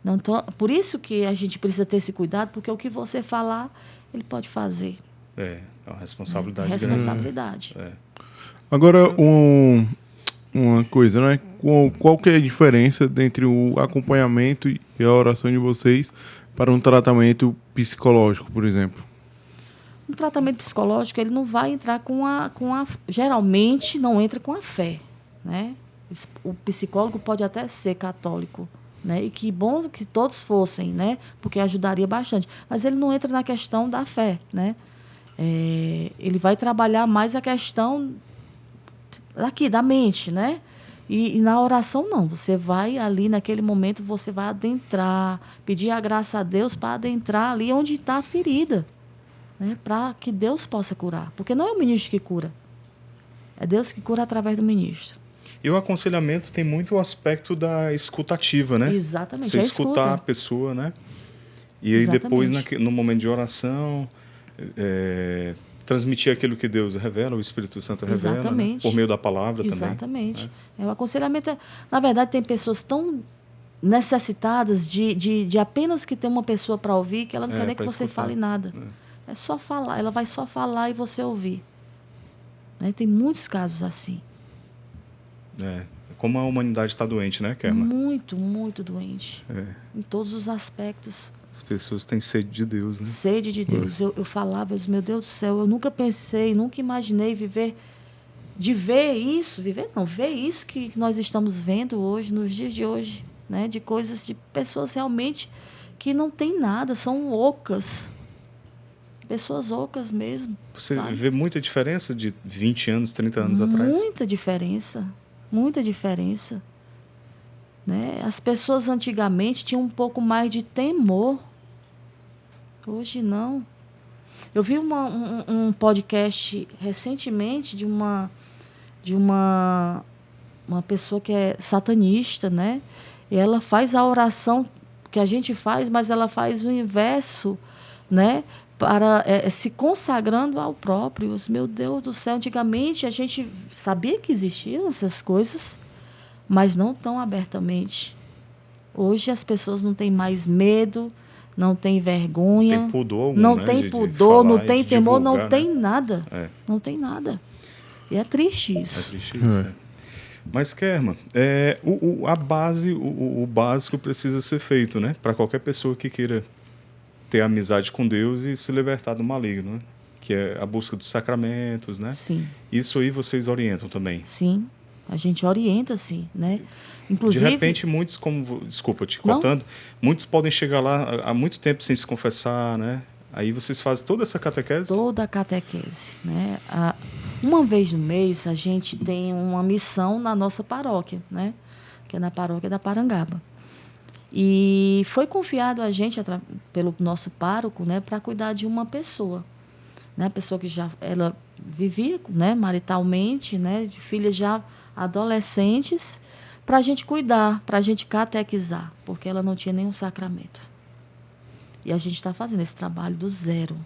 Não por isso que a gente precisa ter esse cuidado, porque o que você falar, ele pode fazer. É uma responsabilidade grande. Responsabilidade. Agora, uma coisa, né? Qual que é a diferença entre o acompanhamento e a oração de vocês para um tratamento psicológico, por exemplo? Um tratamento psicológico, ele não vai entrar geralmente não entra com a fé, né? O psicólogo pode até ser católico, né? E que bom que todos fossem, né? Porque ajudaria bastante. Mas ele não entra na questão da fé, né? Ele vai trabalhar mais a questão da mente, né? E na oração, não. Você vai ali, naquele momento, você vai adentrar, pedir a graça a Deus para adentrar ali onde está a ferida, né? Para que Deus possa curar. Porque não é o ministro que cura. É Deus que cura através do ministro. E o aconselhamento tem muito o aspecto da escutativa, né? Exatamente. Você escutar a pessoa, né? E aí depois, no momento de oração, transmitir aquilo que Deus revela, o Espírito Santo revela, né? Por meio da palavra também. Exatamente. O aconselhamento, na verdade, tem pessoas tão necessitadas de apenas que ter uma pessoa para ouvir, que ela não quer nem que você fale nada. É só falar, ela vai só falar e você ouvir. Né? Tem muitos casos assim. Como a humanidade está doente, né, Kerma? Muito, muito doente. Em todos os aspectos. As pessoas têm sede de Deus, né? Sede de Deus. Eu falava, meu Deus do céu, eu nunca pensei, nunca imaginei ver isso que nós estamos vendo hoje, nos dias de hoje, né? De coisas, de pessoas realmente que não têm nada, são ocas. Pessoas ocas mesmo. Você vê muita diferença de 20 anos, 30 anos atrás? Muita diferença. Muita diferença. Né? As pessoas antigamente tinham um pouco mais de temor. Hoje não. Eu vi um podcast recentemente de uma pessoa que é satanista, né? E ela faz a oração que a gente faz, mas ela faz o inverso, né? Para se consagrando ao próprio. Meu Deus do céu, antigamente a gente sabia que existiam essas coisas, mas não tão abertamente. Hoje as pessoas não têm mais medo, não têm vergonha. Tem pudor algum, não né? tem pudor, não tem temor, divulgar, não tem né? nada. Não tem nada. E é triste isso. É triste isso, Mas, Kerma, a base, o básico precisa ser feito, né? Para qualquer pessoa que queira ter amizade com Deus e se libertar do maligno, né? Que é a busca dos sacramentos, né? Sim. Isso aí vocês orientam também? Sim, a gente orienta, sim, né? Inclusive, de repente, muitos, desculpa te cortando, muitos podem chegar lá há muito tempo sem se confessar, né? Aí vocês fazem toda essa catequese? Toda a catequese, né? Uma vez no mês, a gente tem uma missão na nossa paróquia, né? Que é na paróquia da Parangaba. E foi confiado a gente, pelo nosso pároco, né, para cuidar de uma pessoa. Né? A pessoa que ela vivia, né, maritalmente, né, de filhas já adolescentes, para a gente cuidar, para a gente catequizar, porque ela não tinha nenhum sacramento. E a gente está fazendo esse trabalho do zero.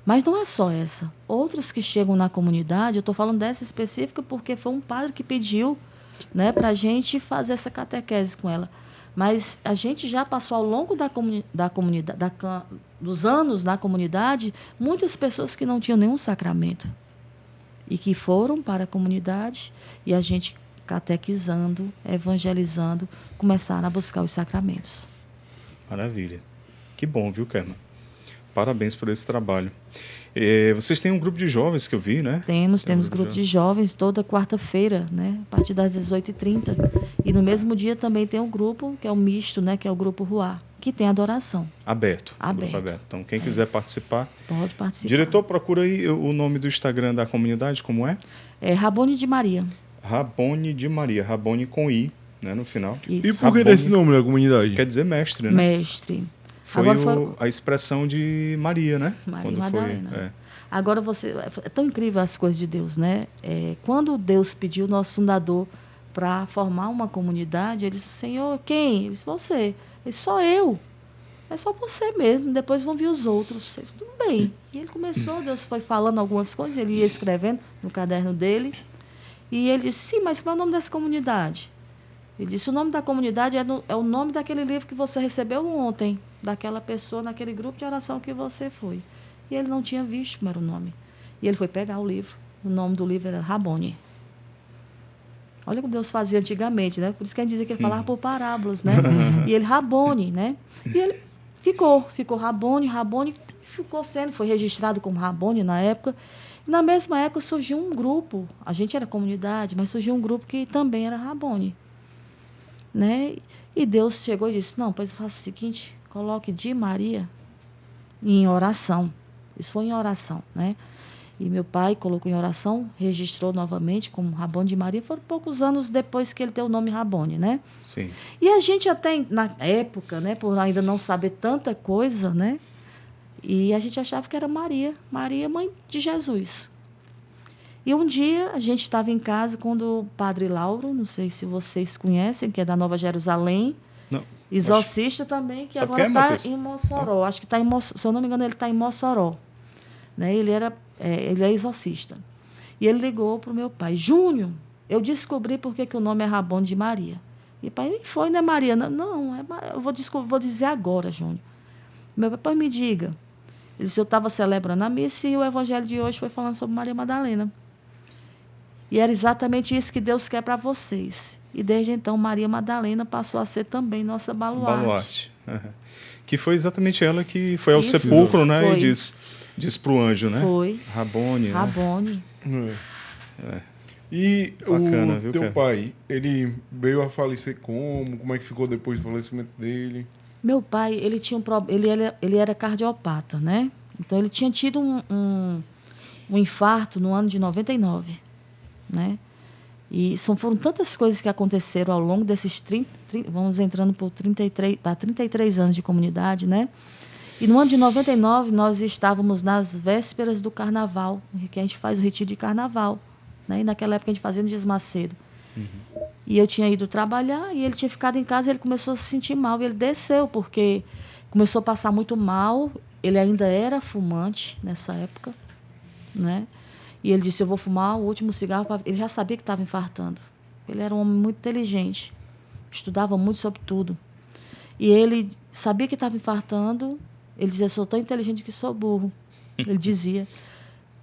Mas não é só essa. Outros que chegam na comunidade, eu estou falando dessa específica porque foi um padre que pediu, né, para a gente fazer essa catequese com ela. Mas a gente já passou ao longo da comunidade, dos anos na comunidade, muitas pessoas que não tinham nenhum sacramento. E que foram para a comunidade e a gente catequizando, evangelizando, começaram a buscar os sacramentos. Maravilha. Que bom, viu, Kerma? Parabéns por esse trabalho. Vocês têm um grupo de jovens que eu vi, né? Temos grupo de jovens toda quarta-feira, né? A partir das 18h30. E no mesmo dia também tem um grupo, que é o misto, né? Que é o grupo Ruá, que tem adoração. Aberto. Aberto. Então, quem quiser participar... Pode participar. Diretor, procura aí o nome do Instagram da comunidade, como é? É Rabone de Maria. Rabone de Maria. Rabone com I, né, no final. Isso. E por que Rabone desse nome da comunidade? Quer dizer mestre, né? Mestre. Foi Agora a expressão de Maria, né? Maria Quando Madalena. Foi, Agora é tão incrível as coisas de Deus, né? Quando Deus pediu o nosso fundador para formar uma comunidade, ele disse: Senhor, quem? Ele disse: você. Ele disse: só eu. É só você mesmo, depois vão vir os outros. Ele disse: tudo bem. E ele começou, Deus foi falando algumas coisas, ele ia escrevendo no caderno dele. E ele disse: sim, mas qual é o nome dessa comunidade? Ele disse: o nome da comunidade é o nome daquele livro que você recebeu ontem, daquela pessoa, naquele grupo de oração que você foi. E ele não tinha visto como era o nome. E ele foi pegar o livro. O nome do livro era Rabone. Olha como Deus fazia antigamente, né? Por isso que a gente dizia que ele falava por parábolas, né? E ele, Rabone, né? E ele ficou Rabone, foi registrado como Rabone na época. E na mesma época surgiu um grupo, a gente era comunidade, mas surgiu um grupo que também era Rabone, né? E Deus chegou e disse: não, pois eu faço o seguinte, coloque de Maria em oração. Isso foi em oração, né? E meu pai colocou em oração, registrou novamente como Rabone de Maria. Foram poucos anos depois que ele deu o nome Rabone, né? Sim. E a gente até, na época, né, por ainda não saber tanta coisa, né? E a gente achava que era Maria, mãe de Jesus. E um dia a gente estava em casa quando o padre Lauro, não sei se vocês conhecem, que é da Nova Jerusalém, Não. exorcista também, que Sabe agora quem é, está Matheus? em Mossoró. Acho que está em Mossoró, se eu não me engano, ele está em Mossoró. Né? Ele é exorcista. E ele ligou para o meu pai: Júnior, eu descobri por que o nome é Rabone de Maria. E pai, foi, né, Maria? Não, eu vou dizer agora, Júnior. Meu pai, me diga. Ele disse: eu estava celebrando a missa e o evangelho de hoje foi falando sobre Maria Madalena. E era exatamente isso que Deus quer para vocês. E desde então, Maria Madalena passou a ser também nossa baluarte. Que foi exatamente ela que foi ao Isso, sepulcro, né? foi. E diz para o anjo, né? Foi. Rabone. Rabone. E Bacana, o viu, teu cara? pai, ele veio a falecer como? Como é que ficou depois do falecimento dele? Meu pai, ele tinha ele era cardiopata, né? Então, ele tinha tido um infarto no ano de 99, né? E foram tantas coisas que aconteceram ao longo desses vamos entrando por 33 anos de comunidade, né? E no ano de 99, nós estávamos nas vésperas do carnaval, que a gente faz o retiro de carnaval, né? E naquela época a gente fazia no Dias Macedo. E eu tinha ido trabalhar e ele tinha ficado em casa e ele começou a se sentir mal. E ele desceu, porque começou a passar muito mal. Ele ainda era fumante nessa época, né? E ele disse: eu vou fumar o último cigarro. Ele já sabia que estava infartando. Ele era um homem muito inteligente, estudava muito sobre tudo. E ele sabia que estava infartando. Ele dizia: eu sou tão inteligente que sou burro. Ele dizia.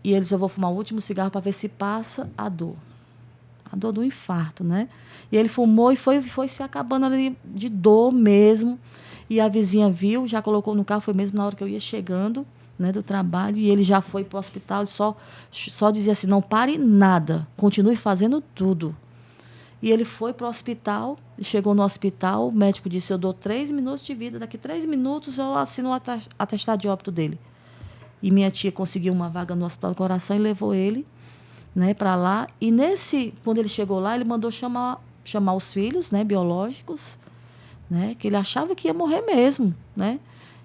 E ele disse: eu vou fumar o último cigarro para ver se passa a dor do infarto, né? E ele fumou e foi se acabando ali de dor mesmo. E a vizinha viu, já colocou no carro, foi mesmo na hora que eu ia chegando, né, do trabalho, e ele já foi para o hospital, só dizia assim: não pare nada, continue fazendo tudo. E ele foi para o hospital, chegou no hospital, o médico disse: eu dou 3 minutos de vida, daqui 3 minutos eu assino o atestado de óbito dele. E minha tia conseguiu uma vaga no Hospital do Coração e levou ele, né, para lá. E quando ele chegou lá, ele mandou chamar os filhos, né, biológicos, né, que ele achava que ia morrer mesmo, né?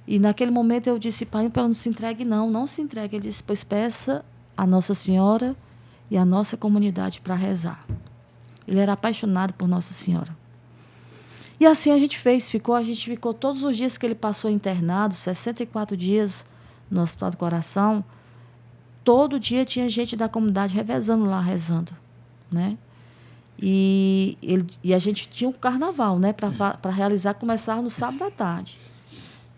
E naquele momento eu disse: pai, não se entregue não se entregue. Ele disse: pois peça a Nossa Senhora e a nossa comunidade para rezar. Ele era apaixonado por Nossa Senhora. E assim a gente ficou todos os dias que ele passou internado, 64 dias no Hospital do Coração. Todo dia tinha gente da comunidade revezando lá, rezando, né? E a gente tinha um carnaval, né, para realizar, começar no sábado à tarde.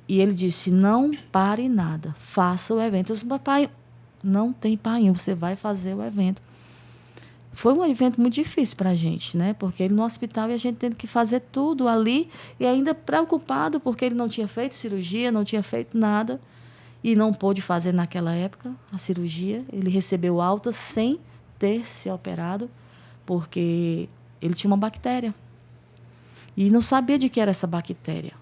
E ele disse: não pare nada, faça o evento. Eu disse: papai, não tem painho, você vai fazer o evento. Foi um evento muito difícil para a gente, né? Porque ele no hospital e a gente tendo que fazer tudo ali, e ainda preocupado porque ele não tinha feito cirurgia, não tinha feito nada. E não pôde fazer naquela época a cirurgia. Ele recebeu alta sem ter se operado, porque ele tinha uma bactéria. E não sabia de que era essa bactéria.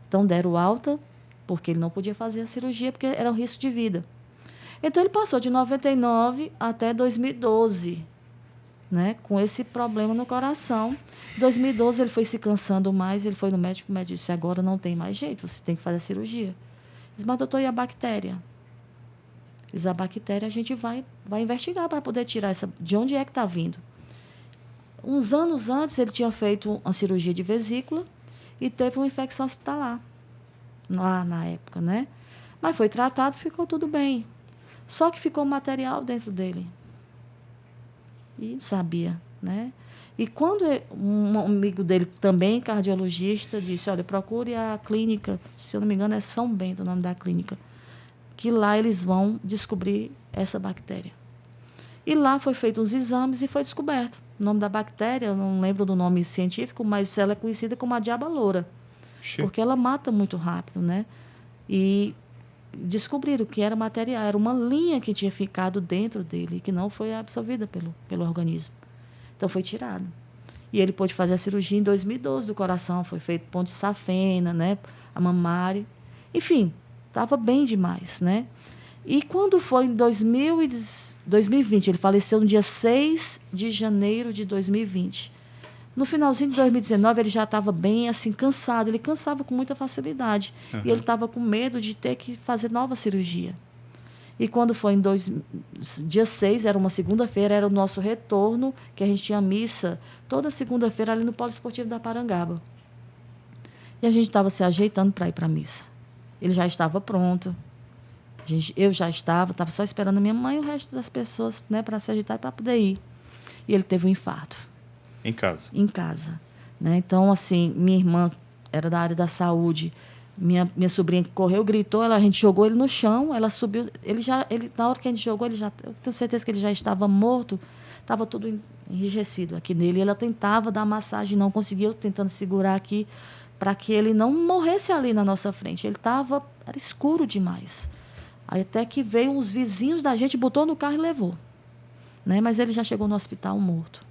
Então deram alta, porque ele não podia fazer a cirurgia, porque era um risco de vida. Então ele passou de 99 até 2012, né, com esse problema no coração. Em 2012 ele foi se cansando mais, ele foi no médico, o médico disse, agora não tem mais jeito, você tem que fazer a cirurgia. Disse, mas doutor, e a bactéria? Diz, a bactéria a gente vai investigar para poder tirar de onde é que está vindo. Uns anos antes ele tinha feito uma cirurgia de vesícula e teve uma infecção hospitalar, lá na época, né? Mas foi tratado, ficou tudo bem. Só que ficou material dentro dele. E sabia, né? E quando um amigo dele, também cardiologista, disse, olha, procure a clínica, se eu não me engano é São Bento o nome da clínica, que lá eles vão descobrir essa bactéria. E lá foi feito uns exames e foi descoberto. O nome da bactéria, eu não lembro do nome científico, mas ela é conhecida como a diaba loura, porque ela mata muito rápido, né? E descobriram que era material, era uma linha que tinha ficado dentro dele, que não foi absorvida pelo organismo. Então, foi tirado. E ele pôde fazer a cirurgia em 2012 do coração, foi feito ponte safena, né? A mamária. Enfim, estava bem demais, né? E quando foi em 2020, ele faleceu no dia 6 de janeiro de 2020. No finalzinho de 2019, ele já estava bem assim, cansado. Ele cansava com muita facilidade. Uhum. E ele estava com medo de ter que fazer nova cirurgia. E quando foi dia 6, era uma segunda-feira, era o nosso retorno, que a gente tinha missa toda segunda-feira ali no Polo Esportivo da Parangaba. E a gente estava se ajeitando para ir para a missa. Ele já estava pronto. Eu já estava só esperando a minha mãe e o resto das pessoas, né, para se agitar para poder ir. E ele teve um infarto. Em casa? Em casa. Né? Então, assim, minha irmã era da área da saúde. Minha sobrinha correu, gritou, a gente jogou ele no chão, ela subiu. Na hora que a gente jogou, eu tenho certeza que ele já estava morto, estava tudo enrijecido aqui nele. Ela tentava dar massagem, não conseguiu, tentando segurar aqui, para que ele não morresse ali na nossa frente. Era escuro demais. Aí até que veio uns vizinhos da gente, botou no carro e levou. Né? Mas ele já chegou no hospital morto.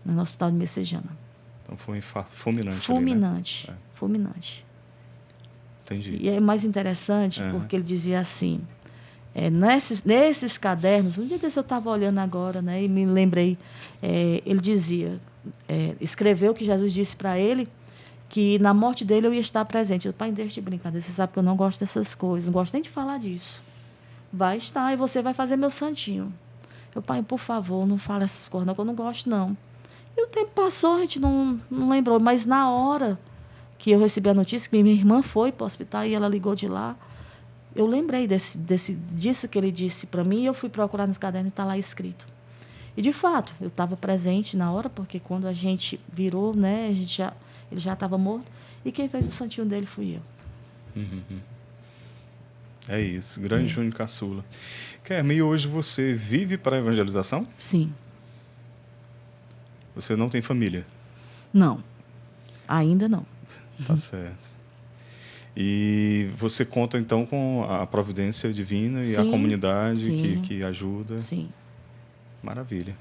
No hospital de Messejana. Então foi um infarto fulminante. Fulminante. Ali, né? Fulminante. Entendi. E é mais interessante, porque ele dizia assim, nesses cadernos, um dia desse eu estava olhando agora, né, e me lembrei, ele dizia, escreveu que Jesus disse para ele que na morte dele eu ia estar presente. Eu, pai, deixa de brincadeira, você sabe que eu não gosto dessas coisas, não gosto nem de falar disso. Vai estar e você vai fazer meu santinho. Eu, pai, por favor, não fale essas coisas, não, que eu não gosto, não. E o tempo passou, a gente não lembrou, mas na hora que eu recebi a notícia que minha irmã foi para o hospital e ela ligou de lá, eu lembrei disso que ele disse para mim e eu fui procurar nos cadernos e está lá escrito. E, de fato, eu estava presente na hora, porque quando a gente virou, né, ele já estava morto, e quem fez o santinho dele fui eu. Uhum. É isso, grande Júnior Caçula. Kerma, e hoje você vive para a evangelização? Sim. Você não tem família? Não, ainda não. Tá certo. E você conta, então, com a providência divina e a comunidade que ajuda? Sim. Maravilha.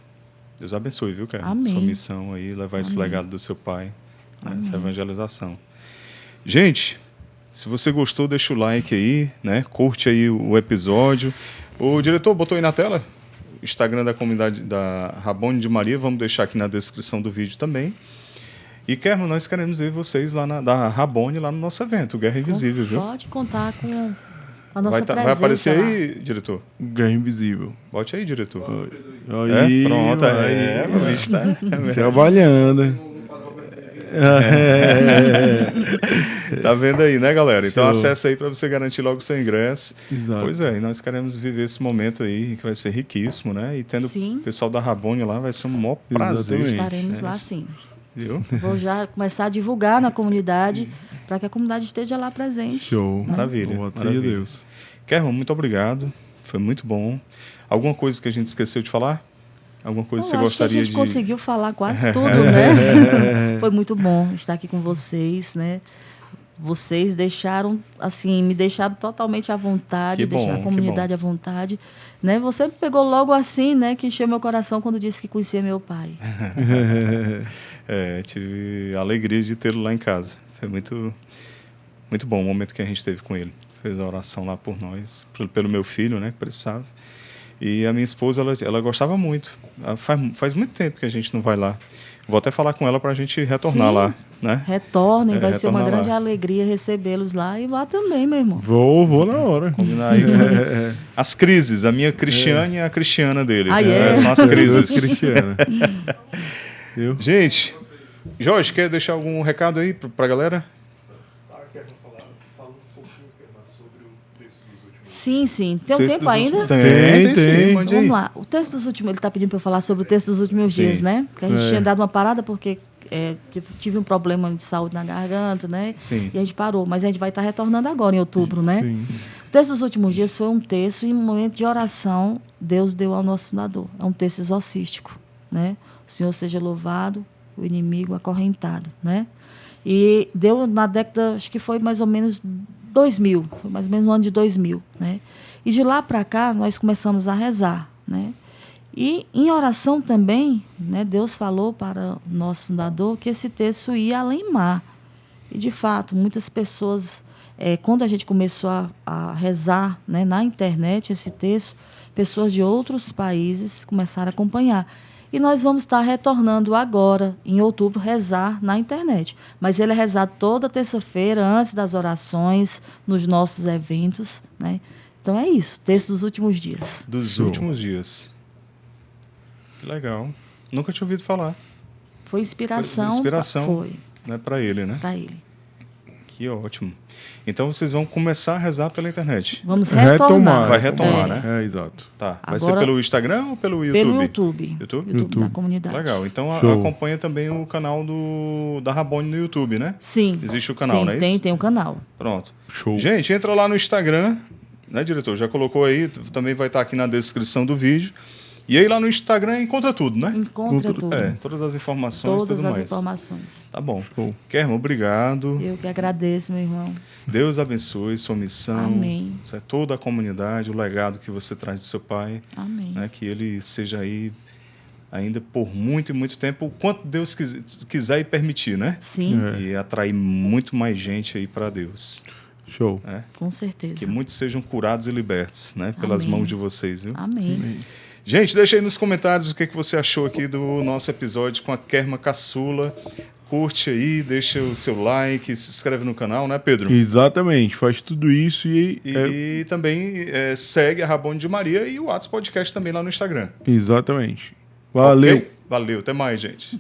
Deus abençoe, viu, Kerma? Amém. Sua missão aí, levar esse legado do seu pai, né, essa evangelização. Gente, se você gostou, deixa o like aí, né? Curte aí o episódio. O diretor botou aí na tela o Instagram da comunidade da Rabone de Maria, vamos deixar aqui na descrição do vídeo também. E, Kerma, nós queremos ver vocês lá da Rabone, lá no nosso evento, Guerra Invisível, viu? Pode contar com a nossa presença. Vai aparecer lá. aí, diretor? Guerra Invisível. Bote aí, diretor. Aí, pronto, o bicho tá trabalhando. Tá vendo aí, né, galera? Então acessa aí para você garantir logo o seu ingresso. Exato. Pois é, e nós queremos viver esse momento aí, que vai ser riquíssimo, né? E tendo o pessoal da Rabone lá, vai ser um maior prazer. Estaremos lá, sim. Viu? Vou já começar a divulgar na comunidade, para que a comunidade esteja lá presente. Show. Né? Maravilha. Maravilha. Deus. Kerma, muito obrigado. Foi muito bom. Alguma coisa que a gente esqueceu de falar? Alguma coisa que você gostaria de... A gente conseguiu falar quase tudo, né? Foi muito bom estar aqui com vocês, né? Vocês deixaram, assim, me deixaram totalmente à vontade, deixaram a comunidade à vontade. Né? Você pegou logo assim, né, que encheu meu coração quando disse que conhecia meu pai. Tive a alegria de tê-lo lá em casa. Foi muito, muito bom o momento que a gente teve com ele. Fez a oração lá por nós, pelo meu filho, né, que precisava. E a minha esposa, ela gostava muito. Faz muito tempo que a gente não vai lá. Vou até falar com ela para a gente retornar Sim. lá, né? Retornem, vai ser uma retornar grande lá. alegria recebê-los lá e lá também, meu irmão. Vou na hora. Combinar aí. As crises, a minha Cristiane e a Cristiana dele. Ah, é? São as crises. Cristiana. Viu? Gente, Jorge, quer deixar algum recado aí pra galera? Sim, sim. Tem um Texto tempo dos ainda? últimos- Tem, sim, mande aí. Vamos lá. O texto dos últimos, ele está pedindo para eu falar sobre o texto dos últimos Sim. dias, né? Que a gente É. tinha dado uma parada porque tive um problema de saúde na garganta, né? Sim. E a gente parou. Mas a gente vai estar retornando agora, em outubro, né? Sim. O texto dos últimos dias foi um texto em um momento de oração, Deus deu ao nosso fundador. É um texto exorcístico, né? O Senhor seja louvado, o inimigo acorrentado, né? E deu na década, acho que foi mais ou menos 2000, foi mais ou menos no ano de 2000, né? E de lá para cá nós começamos a rezar, né? E em oração também, né, Deus falou para o nosso fundador que esse texto ia além mar. E de fato, muitas pessoas, quando a gente começou a rezar, né, na internet esse texto, pessoas de outros países começaram a acompanhar. E nós vamos estar retornando agora, em outubro, rezar na internet. Mas ele é rezado toda terça-feira, antes das orações, nos nossos eventos, né? Então é isso, texto dos últimos dias. Dos Show. últimos dias. Que legal. Nunca tinha ouvido falar, Foi inspiração. Inspiração. Foi, né, para ele, né? para ele. Que ótimo. Então vocês vão começar a rezar pela internet. Vamos Retomar. retornar. Vai retomar, É, né? Exato. Tá. Vai ser Agora- pelo Instagram ou pelo YouTube? Pelo YouTube. YouTube? YouTube. Da comunidade. Legal. Então Show. acompanha também o canal da Rabone no YouTube, né? Sim. Existe o canal, sim, não é isso? Tem um canal. Pronto. Show. Gente, entra lá no Instagram, né, diretor? Já colocou aí, também vai estar aqui na descrição do vídeo. E aí lá no Instagram encontra tudo, né? Encontra tudo. Todas as informações e Todas tudo as mais. informações. Tá bom. Show. Kerma, obrigado. Eu que agradeço, meu irmão. Deus abençoe sua missão. Amém. Toda a comunidade, o legado que você traz de seu pai. Amém. Né, que ele seja aí ainda por muito e muito tempo, o quanto Deus quiser e permitir, né? Sim, E atrair muito mais gente aí para Deus. Show. Né? com certeza. Que muitos sejam curados e libertos, né? Pelas Amém. mãos de vocês, viu? Amém. Gente, deixa aí nos comentários o que você achou aqui do nosso episódio com a Kerma Caçula. Curte aí, deixa o seu like, se inscreve no canal, né, Pedro? Exatamente. Faz tudo isso e... E também segue a Rabone de Maria e o Atos Podcast também lá no Instagram. Exatamente. Valeu. Ok? Valeu, até mais, gente.